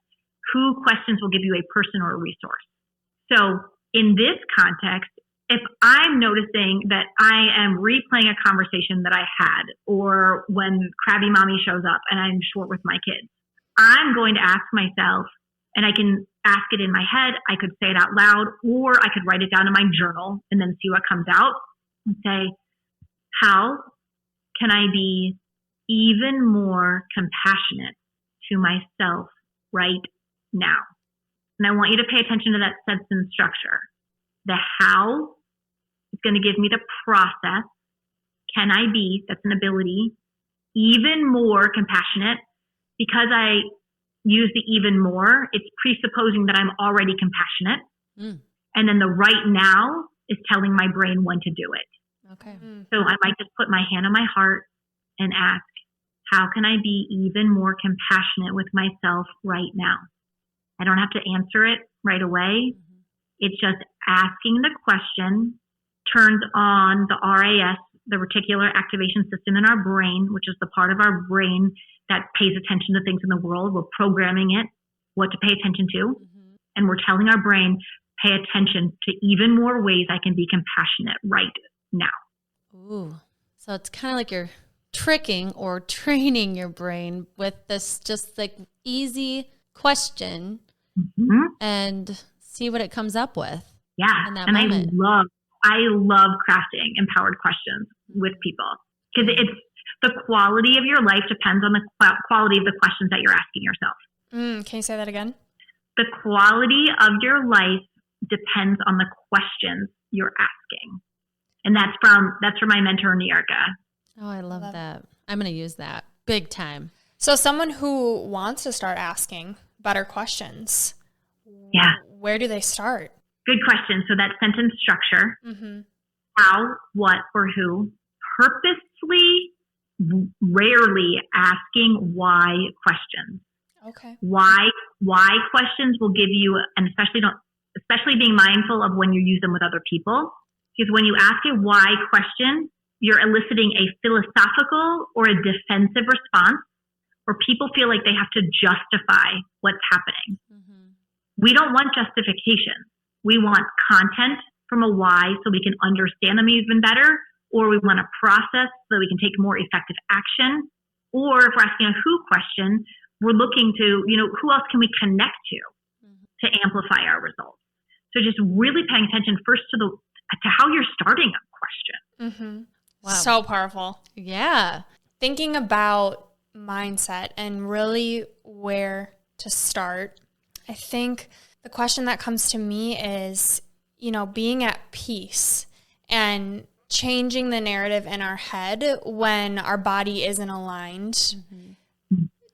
Who questions will give you a person or a resource. So in this context, if I'm noticing that I am replaying a conversation that I had, or when crabby mommy shows up and I'm short with my kids, I'm going to ask myself, and I can ask it in my head, I could say it out loud, or I could write it down in my journal and then see what comes out and say, how can I be even more compassionate to myself right now? And I want you to pay attention to that sentence structure. The how is going to give me the process. Can I be, that's an ability, even more compassionate? Because I use the even more, it's presupposing that I'm already compassionate. And then the right now is telling my brain when to do it. Okay. So I might just put my hand on my heart and ask, how can I be even more compassionate with myself right now? I don't have to answer it right away. It's just asking the question turns on the RAS, the reticular activation system in our brain, which is the part of our brain that pays attention to things in the world. We're programming it what to pay attention to. And we're telling our brain, pay attention to even more ways I can be compassionate right now. Ooh. So it's kind of like you're tricking or training your brain with this just like easy question and see what it comes up with. Yeah. In that And moment. I love crafting empowered questions with people because it's the quality of your life depends on the quality of the questions that you're asking yourself. Can you say that again? The quality of your life depends on the questions you're asking. And that's from my mentor, Niarka. Oh, I love that. I'm going to use that big time. So someone who wants to start asking better questions, where do they start? Good question. So that sentence structure, Mm-hmm. how, what, or who, purposely, rarely asking why questions. Okay. Why questions will give you, and especially being mindful of when you use them with other people, because when you ask a why question, you're eliciting a philosophical or a defensive response, where people feel like they have to justify what's happening. Mm-hmm. We don't want justification. We want content from a why so we can understand them even better, or we want a process so we can take more effective action. Or if we're asking a who question, we're looking to, who else can we connect to amplify our results? So just really paying attention first to how you're starting a question. Mm-hmm. Wow. So powerful. Yeah. Thinking about mindset and really where to start, I think the question that comes to me is, being at peace and changing the narrative in our head when our body isn't aligned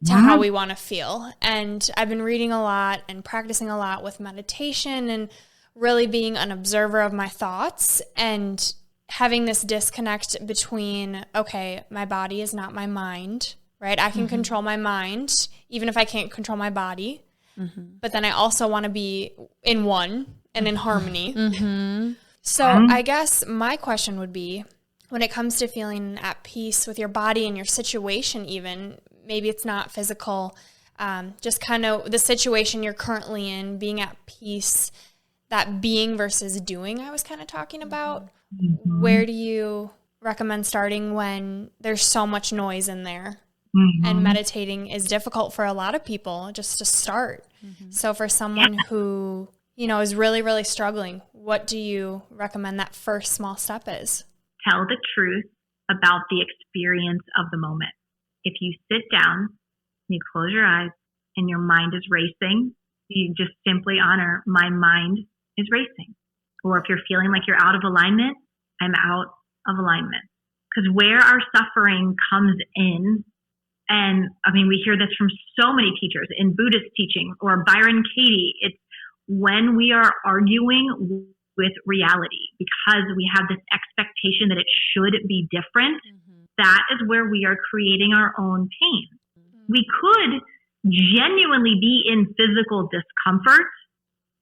to how we want to feel. And I've been reading a lot and practicing a lot with meditation and really being an observer of my thoughts and having this disconnect between, okay, my body is not my mind, right? I can control my mind, even if I can't control my body. But then I also want to be in one and in harmony. So I guess my question would be, when it comes to feeling at peace with your body and your situation even, maybe it's not physical, just kind of the situation you're currently in, being at peace, that being versus doing I was kind of talking about. Where do you recommend starting when there's so much noise in there? And meditating is difficult for a lot of people just to start. So for someone who, is really, really struggling, what do you recommend that first small step is? Tell the truth about the experience of the moment. If you sit down, you close your eyes, and your mind is racing, you just simply honor, my mind is racing. Or if you're feeling like you're out of alignment, I'm out of alignment. Because where our suffering comes in, and we hear this from so many teachers in Buddhist teaching or Byron Katie, it's when we are arguing with reality because we have this expectation that it should be different, that is where we are creating our own pain. We could genuinely be in physical discomfort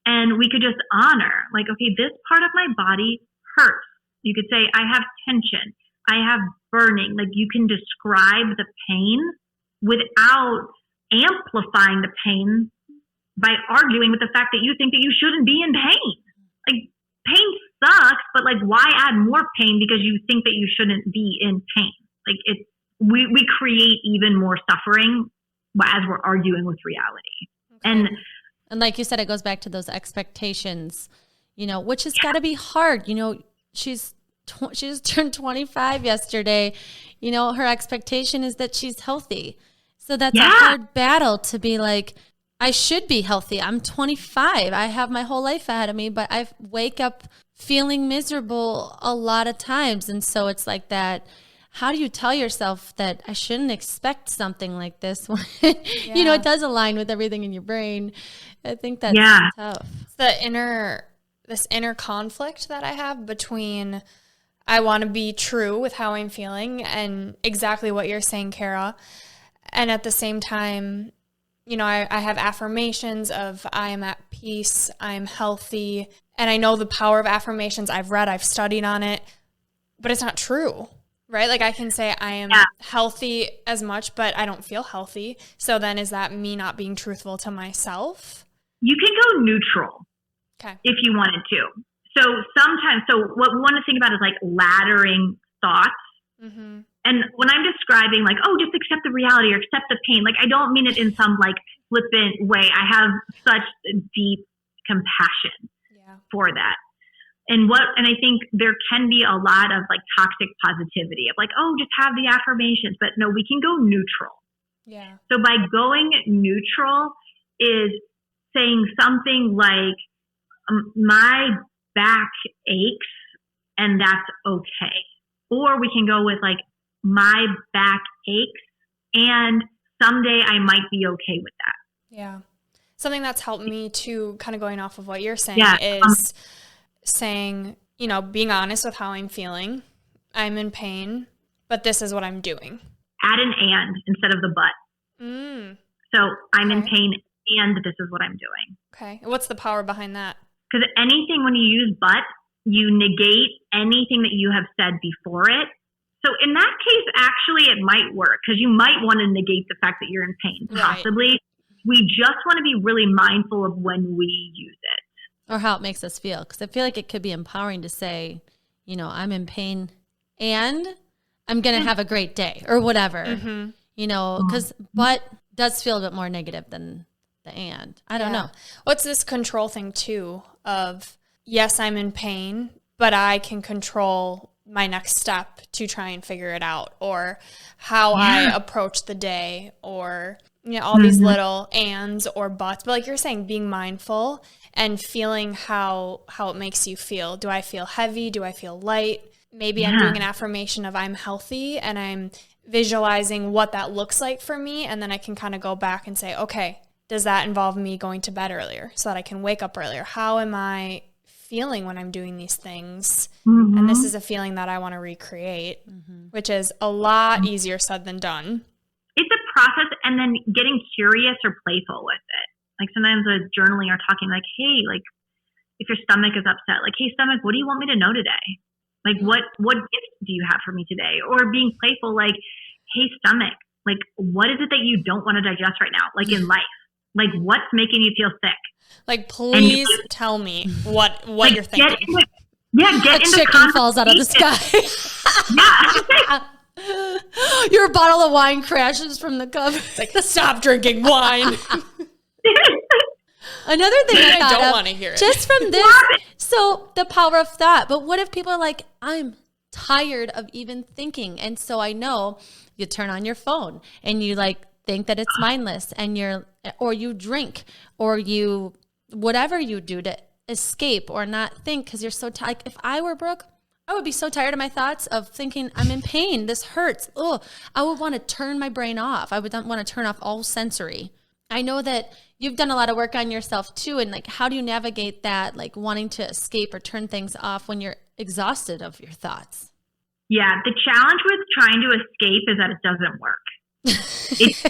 and we could just honor, like, okay, this part of my body hurts. You could say, I have tension, I have burning. Like, you can describe the pain without amplifying the pain by arguing with the fact that you think that you shouldn't be in pain. Like, pain sucks, but like, why add more pain because you think that you shouldn't be in pain? Like, we create even more suffering as we're arguing with reality. Okay. And like you said, it goes back to those expectations, which has got to be hard. She just turned 25 yesterday. Her expectation is that she's healthy. So that's a hard battle to be like, I should be healthy. I'm 25. I have my whole life ahead of me, but I wake up feeling miserable a lot of times. And so it's like that. How do you tell yourself that I shouldn't expect something like this when, it does align with everything in your brain? I think that's tough. It's this inner conflict that I have between I want to be true with how I'm feeling and exactly what you're saying, Cara. And at the same time, I have affirmations of I am at peace, I'm healthy, and I know the power of affirmations. I've read, I've studied on it, but it's not true, right? Like, I can say I am healthy as much, but I don't feel healthy. So then is that me not being truthful to myself? You can go neutral if you wanted to. So sometimes, what we want to think about is like laddering thoughts. And when I'm describing like, oh, just accept the reality or accept the pain, like, I don't mean it in some like flippant way. I have such deep compassion for that. And I think there can be a lot of like toxic positivity of like, oh, just have the affirmations, but no, we can go neutral. Yeah. So by going neutral is saying something like, my back aches and that's okay. Or we can go with like, my back aches and someday I might be okay with that. Yeah. Something that's helped me too, kind of going off of what you're saying, is saying, you know, being honest with how I'm feeling. I'm in pain, but this is what I'm doing. Add an and instead of the but. So I'm in pain and this is what I'm doing. Okay. What's the power behind that? Because anything, when you use but, you negate anything that you have said before it. So in that case, actually, it might work because you might want to negate the fact that you're in pain, possibly. Right. We just want to be really mindful of when we use it. Or how it makes us feel. Because I feel like it could be empowering to say, you know, I'm in pain and I'm going to have a great day or whatever. You know, because but does feel a bit more negative than the and. I don't know. What's this control thing too of, yes, I'm in pain, but I can control my next step to try and figure it out, or how I approach the day, or, you know, all these little ands or buts. But like you're saying, being mindful and feeling how it makes you feel. Do I feel heavy? Do I feel light? Maybe I'm doing an affirmation of I'm healthy and I'm visualizing what that looks like for me. And then I can kind of go back and say, okay, does that involve me going to bed earlier so that I can wake up earlier? How am I feeling when I'm doing these things? And this is a feeling that I want to recreate, which is a lot easier said than done. It's a process, and then getting curious or playful with it. Like sometimes a journaling or talking like, hey, like if your stomach is upset, like, hey, stomach, what do you want me to know today? Like, what gifts do you have for me today? Or being playful, like, hey, stomach, like, what is it that you don't want to digest right now? Like in life, like what's making you feel sick? Like, please tell me what like, you're thinking. Get into chicken falls out of the sky. Your bottle of wine crashes from the cup. It's like, stop drinking wine. Another thing I don't want to hear it. Just from this, so the power of thought. But what if people are like, I'm tired of even thinking, and so I know you turn on your phone and you like think that it's mindless, and or you drink, or you whatever you do to escape or not think because you're so tired. Like if I were Brooke, I would be so tired of my thoughts of thinking I'm in pain. This hurts. Oh, I would want to turn my brain off. I would want to turn off all sensory. I know that you've done a lot of work on yourself too. And like, how do you navigate that? Like wanting to escape or turn things off when you're exhausted of your thoughts? Yeah. The challenge with trying to escape is that it doesn't work. It's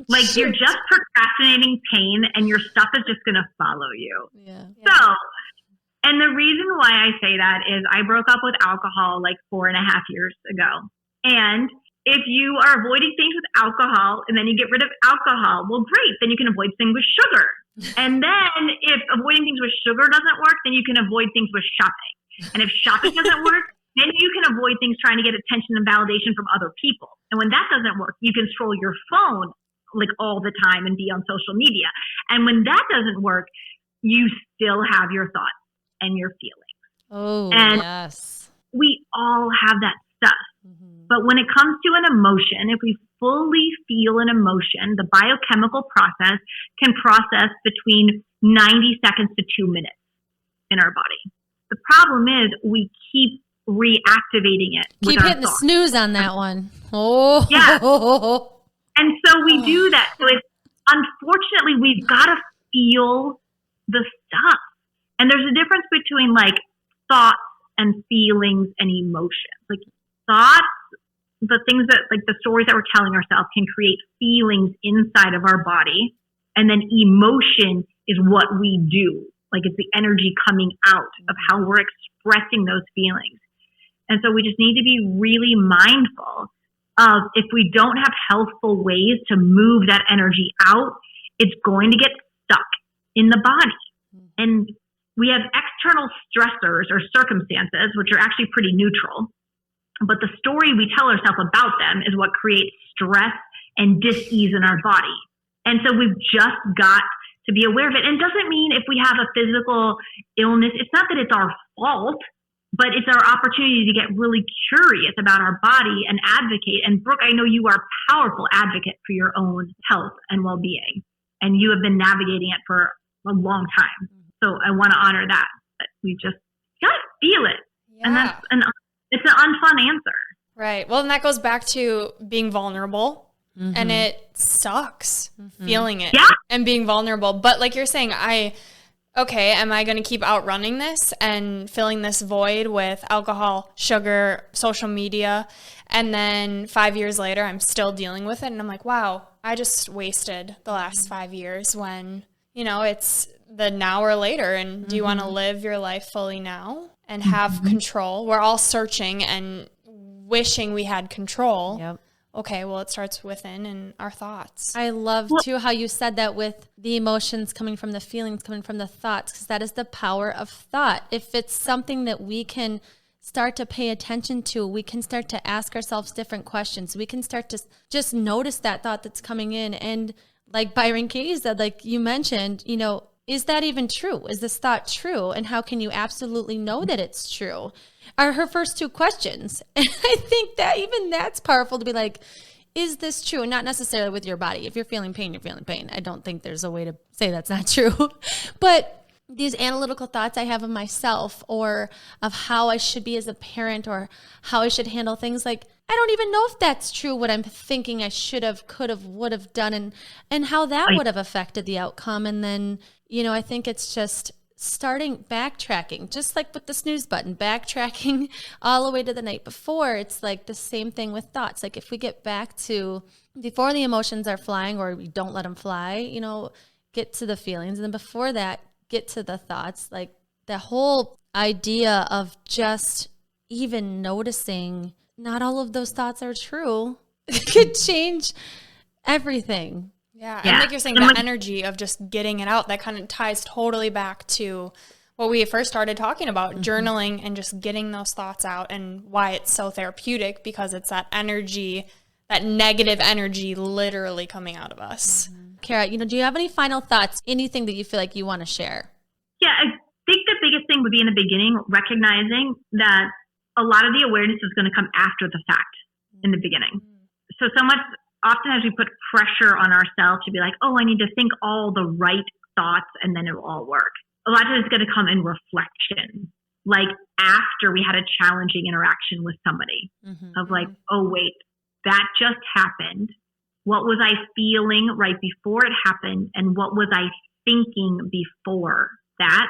like you're just procrastinating pain and your stuff is just going to follow you. Yeah. So, and the reason why I say that is I broke up with alcohol like 4.5 years ago. And if you are avoiding things with alcohol and then you get rid of alcohol, well, great. Then you can avoid things with sugar. And then if avoiding things with sugar doesn't work, then you can avoid things with shopping. And if shopping doesn't work, then you can avoid things trying to get attention and validation from other people. And when that doesn't work, you can scroll your phone like all the time and be on social media. And when that doesn't work, you still have your thoughts and your feelings. Oh, and yes. We all have that stuff. But when it comes to an emotion, if we fully feel an emotion, the biochemical process can process between 90 seconds to 2 minutes in our body. The problem is we keep reactivating it. Keep hitting the snooze on that one. Oh. Yeah. And so we do that. So it's, unfortunately, we've got to feel the stuff. And there's a difference between like thoughts and feelings and emotions. Like thoughts, the things that like the stories that we're telling ourselves can create feelings inside of our body. And then emotion is what we do. Like it's the energy coming out of how we're expressing those feelings. And so we just need to be really mindful of if we don't have healthful ways to move that energy out, it's going to get stuck in the body. And we have external stressors or circumstances, which are actually pretty neutral. But the story we tell ourselves about them is what creates stress and dis-ease in our body. And so we've just got to be aware of it. And it doesn't mean if we have a physical illness, it's not that it's our fault, but it's our opportunity to get really curious about our body and advocate. And Brooke, I know you are a powerful advocate for your own health and well-being, and you have been navigating it for a long time. So I want to honor that we just got to feel it. Yeah. And it's an unfun answer. Right. Well, and that goes back to being vulnerable. Mm-hmm. And it sucks feeling it and being vulnerable. But like you're saying, am I going to keep outrunning this and filling this void with alcohol, sugar, social media? And then 5 years later, I'm still dealing with it. And I'm like, wow, I just wasted the last 5 years when, it's the now or later. And do you want to live your life fully now and have control? We're all searching and wishing we had control. Yep. Okay, well, it starts within and our thoughts. I love, too, how you said that with the emotions coming from the feelings, coming from the thoughts, because that is the power of thought. If it's something that we can start to pay attention to, we can start to ask ourselves different questions. We can start to just notice that thought that's coming in. And like Byron Katie said, like you mentioned, is that even true? Is this thought true? And how can you absolutely know that it's true? Are her first two questions. And I think that even that's powerful to be like, is this true? Not necessarily with your body. If you're feeling pain, you're feeling pain. I don't think there's a way to say that's not true. But these analytical thoughts I have of myself or of how I should be as a parent or how I should handle things, like, I don't even know if that's true, what I'm thinking I should have, could have, would have done, and how that would have affected the outcome. And then, I think it's just backtracking, just like with the snooze button, backtracking all the way to the night before. It's like the same thing with thoughts. Like if we get back to before the emotions are flying or we don't let them fly, get to the feelings. And then before that, get to the thoughts. Like the whole idea of just even noticing not all of those thoughts are true could change everything. Yeah, and like you're saying, the energy of just getting it out, that kind of ties totally back to what we first started talking about, journaling and just getting those thoughts out and why it's so therapeutic, because it's that energy, that negative energy literally coming out of us. Cara, do you have any final thoughts, anything that you feel like you want to share? Yeah, I think the biggest thing would be in the beginning, recognizing that a lot of the awareness is going to come after the fact in the beginning. So much often as we put pressure on ourselves to be like, I need to think all the right thoughts and then it will all work. A lot of it is going to come in reflection, like after we had a challenging interaction with somebody of like, oh, wait, that just happened. What was I feeling right before it happened? And what was I thinking before that?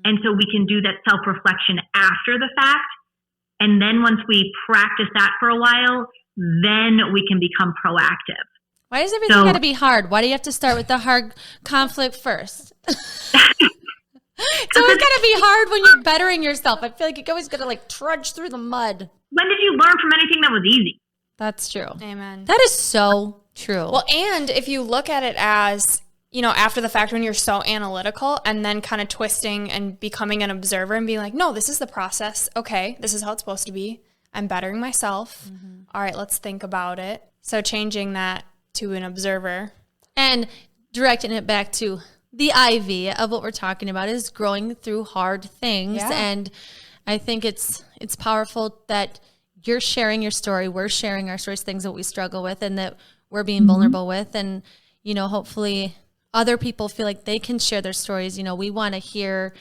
And so we can do that self-reflection after the fact. And then once we practice that for a while, then we can become proactive. Why does everything got to be hard? Why do you have to start with the hard conflict first? It's always got to be hard when you're bettering yourself. I feel like you're always got to like trudge through the mud. When did you learn from anything that was easy? That's true. Amen. That is so true. Well, and if you look at it as, after the fact when you're so analytical and then kind of twisting and becoming an observer and being like, no, this is the process. Okay, this is how it's supposed to be. I'm bettering myself. All right, let's think about it. So changing that to an observer. And directing it back to the IV of what we're talking about is growing through hard things. Yeah. And I think it's powerful that you're sharing your story. We're sharing our stories, things that we struggle with and that we're being vulnerable with. And, hopefully other people feel like they can share their stories. We want to hear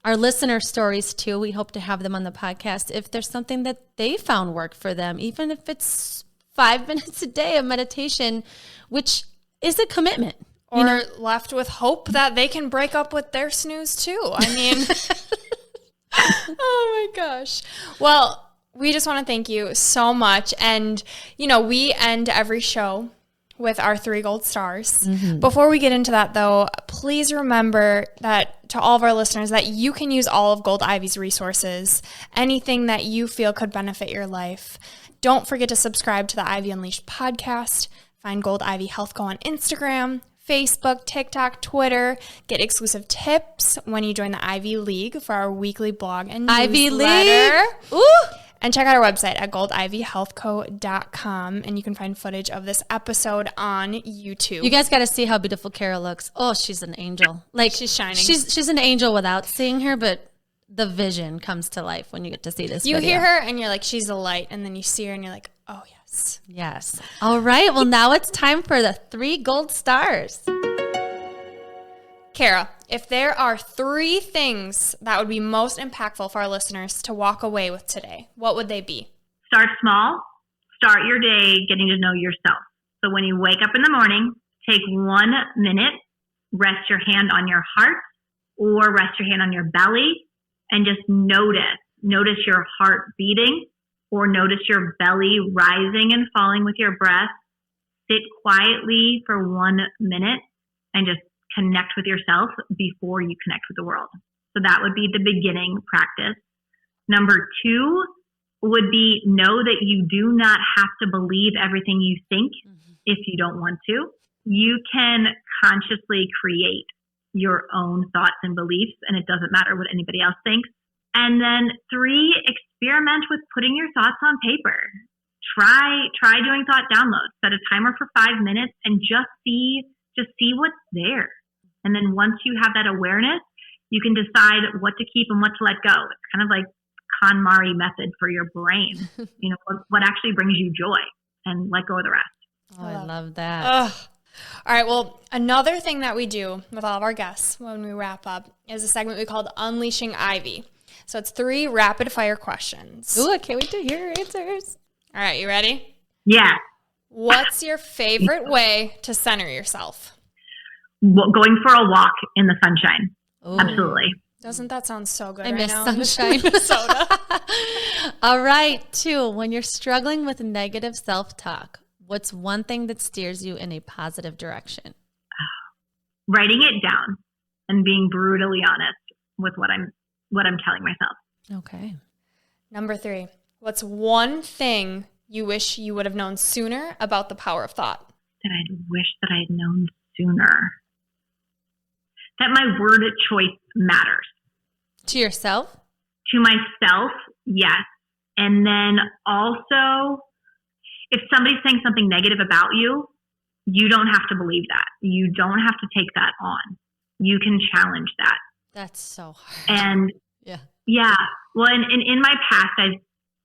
our listener stories too. We hope to have them on the podcast if there's something that they found work for them, even if it's 5 minutes a day of meditation, which is a commitment. Or left with hope that they can break up with their snooze too. I mean, oh my gosh. Well, we just want to thank you so much. And, we end every show with our 3 gold stars. Before we get into that though, please remember that to all of our listeners that you can use all of Gold Ivy's resources, anything that you feel could benefit your life. Don't forget to subscribe to the Ivy Unleashed podcast. Find Gold Ivy Health Co on Instagram, Facebook, TikTok, Twitter. Get exclusive tips when you join the Ivy League for our weekly blog and Ivy newsletter. League. Ooh. And check out our website at goldivyhealthco.com, and you can find footage of this episode on YouTube. You guys got to see how beautiful Cara looks. Oh, she's an angel. Like she's shining. She's an angel without seeing her, but the vision comes to life when you get to see this video. You hear her and you're like, she's a light, and then you see her and you're like, oh yes. Yes. All right. Well, now it's time for the 3 gold stars. Cara, if there are 3 things that would be most impactful for our listeners to walk away with today, what would they be? Start small. Start your day getting to know yourself. So when you wake up in the morning, take 1 minute, rest your hand on your heart or rest your hand on your belly and just notice. Notice your heart beating or notice your belly rising and falling with your breath. Sit quietly for 1 minute and just connect with yourself before you connect with the world. So that would be the beginning practice. Number 2 would be know that you do not have to believe everything you think if you don't want to. You can consciously create your own thoughts and beliefs, and it doesn't matter what anybody else thinks. And then 3, experiment with putting your thoughts on paper. Try doing thought downloads. Set a timer for 5 minutes and just see what's there. And then once you have that awareness, you can decide what to keep and what to let go. It's kind of like KonMari method for your brain. You know, what actually brings you joy and let go of the rest. Oh, I love that. Ugh. All right. Well, another thing that we do with all of our guests when we wrap up is a segment we called Unleashing Ivy. So it's 3 rapid fire questions. Ooh, I can't wait to hear your answers. All right. You ready? Yeah. What's your favorite way to center yourself? Going for a walk in the sunshine. Ooh. Absolutely. Doesn't that sound so good I right miss now? sunshine. Minnesota. All right. 2, when you're struggling with negative self-talk, what's one thing that steers you in a positive direction? Writing it down and being brutally honest with what I'm telling myself. Okay. Number 3, what's one thing you wish you would have known sooner about the power of thought? That I wish that I had known sooner. That my word choice matters. To yourself? To myself, yes. And then also, if somebody's saying something negative about you, you don't have to believe that. You don't have to take that on. You can challenge that. That's so hard. And yeah. Well, and in my past,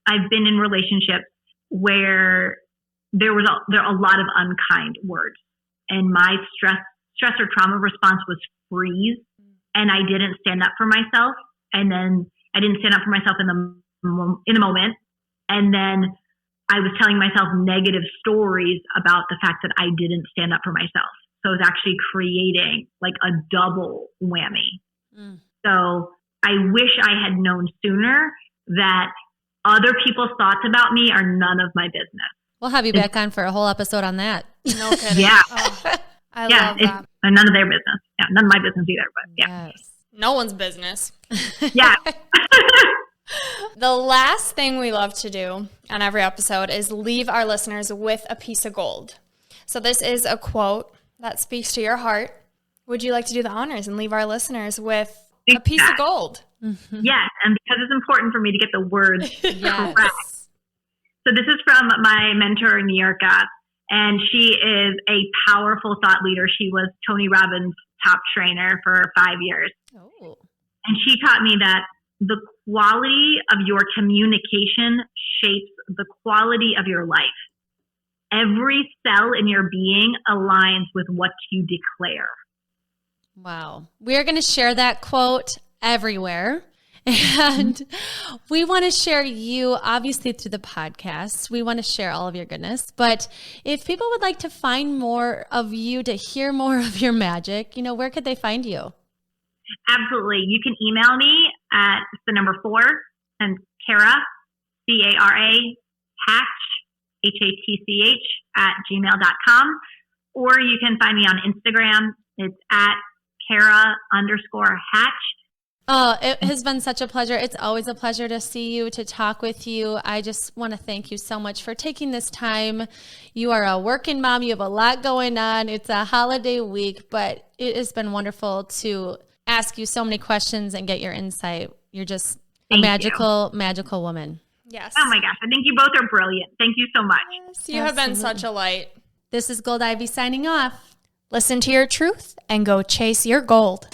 I've been in relationships where there are a lot of unkind words, and my stress or trauma response was freeze, and I didn't stand up for myself, and then I didn't stand up for myself in the moment, and then I was telling myself negative stories about the fact that I didn't stand up for myself. So it was actually creating like a double whammy. So I wish I had known sooner that other people's thoughts about me are none of my business. We'll have you back on for a whole episode on that. No kidding. Yeah. Oh, I love that. None of their business. Yeah, none of my business either, but yeah. Yes. No one's business. Yeah. The last thing we love to do on every episode is leave our listeners with a piece of gold. So this is a quote that speaks to your heart. Would you like to do the honors and leave our listeners with a piece of gold? Mm-hmm. Yes, and because it's important for me to get the words Yes. correct. So this is from my mentor, Nierka, and she is a powerful thought leader. She was Tony Robbins' top trainer for 5 years. Oh. And she taught me that the quality of your communication shapes the quality of your life. Every cell in your being aligns with what you declare. Wow. We are going to share that quote everywhere. And we want to share you, obviously, through the podcast. We want to share all of your goodness. But if people would like to find more of you, to hear more of your magic, where could they find you? Absolutely. You can email me at the number 4 and Cara, C-A-R-A, Hatch, H-A-T-C-H @gmail.com. Or you can find me on Instagram. It's at Cara_Hatch. Oh, it has been such a pleasure. It's always a pleasure to see you, to talk with you. I just want to thank you so much for taking this time. You are a working mom. You have a lot going on. It's a holiday week, but it has been wonderful to ask you so many questions and get your insight. You're just a magical woman. Yes. Oh my gosh. I think you both are brilliant. Thank you so much. Yes, you have been such a light. This is Gold Ivy signing off. Listen to your truth and go chase your gold.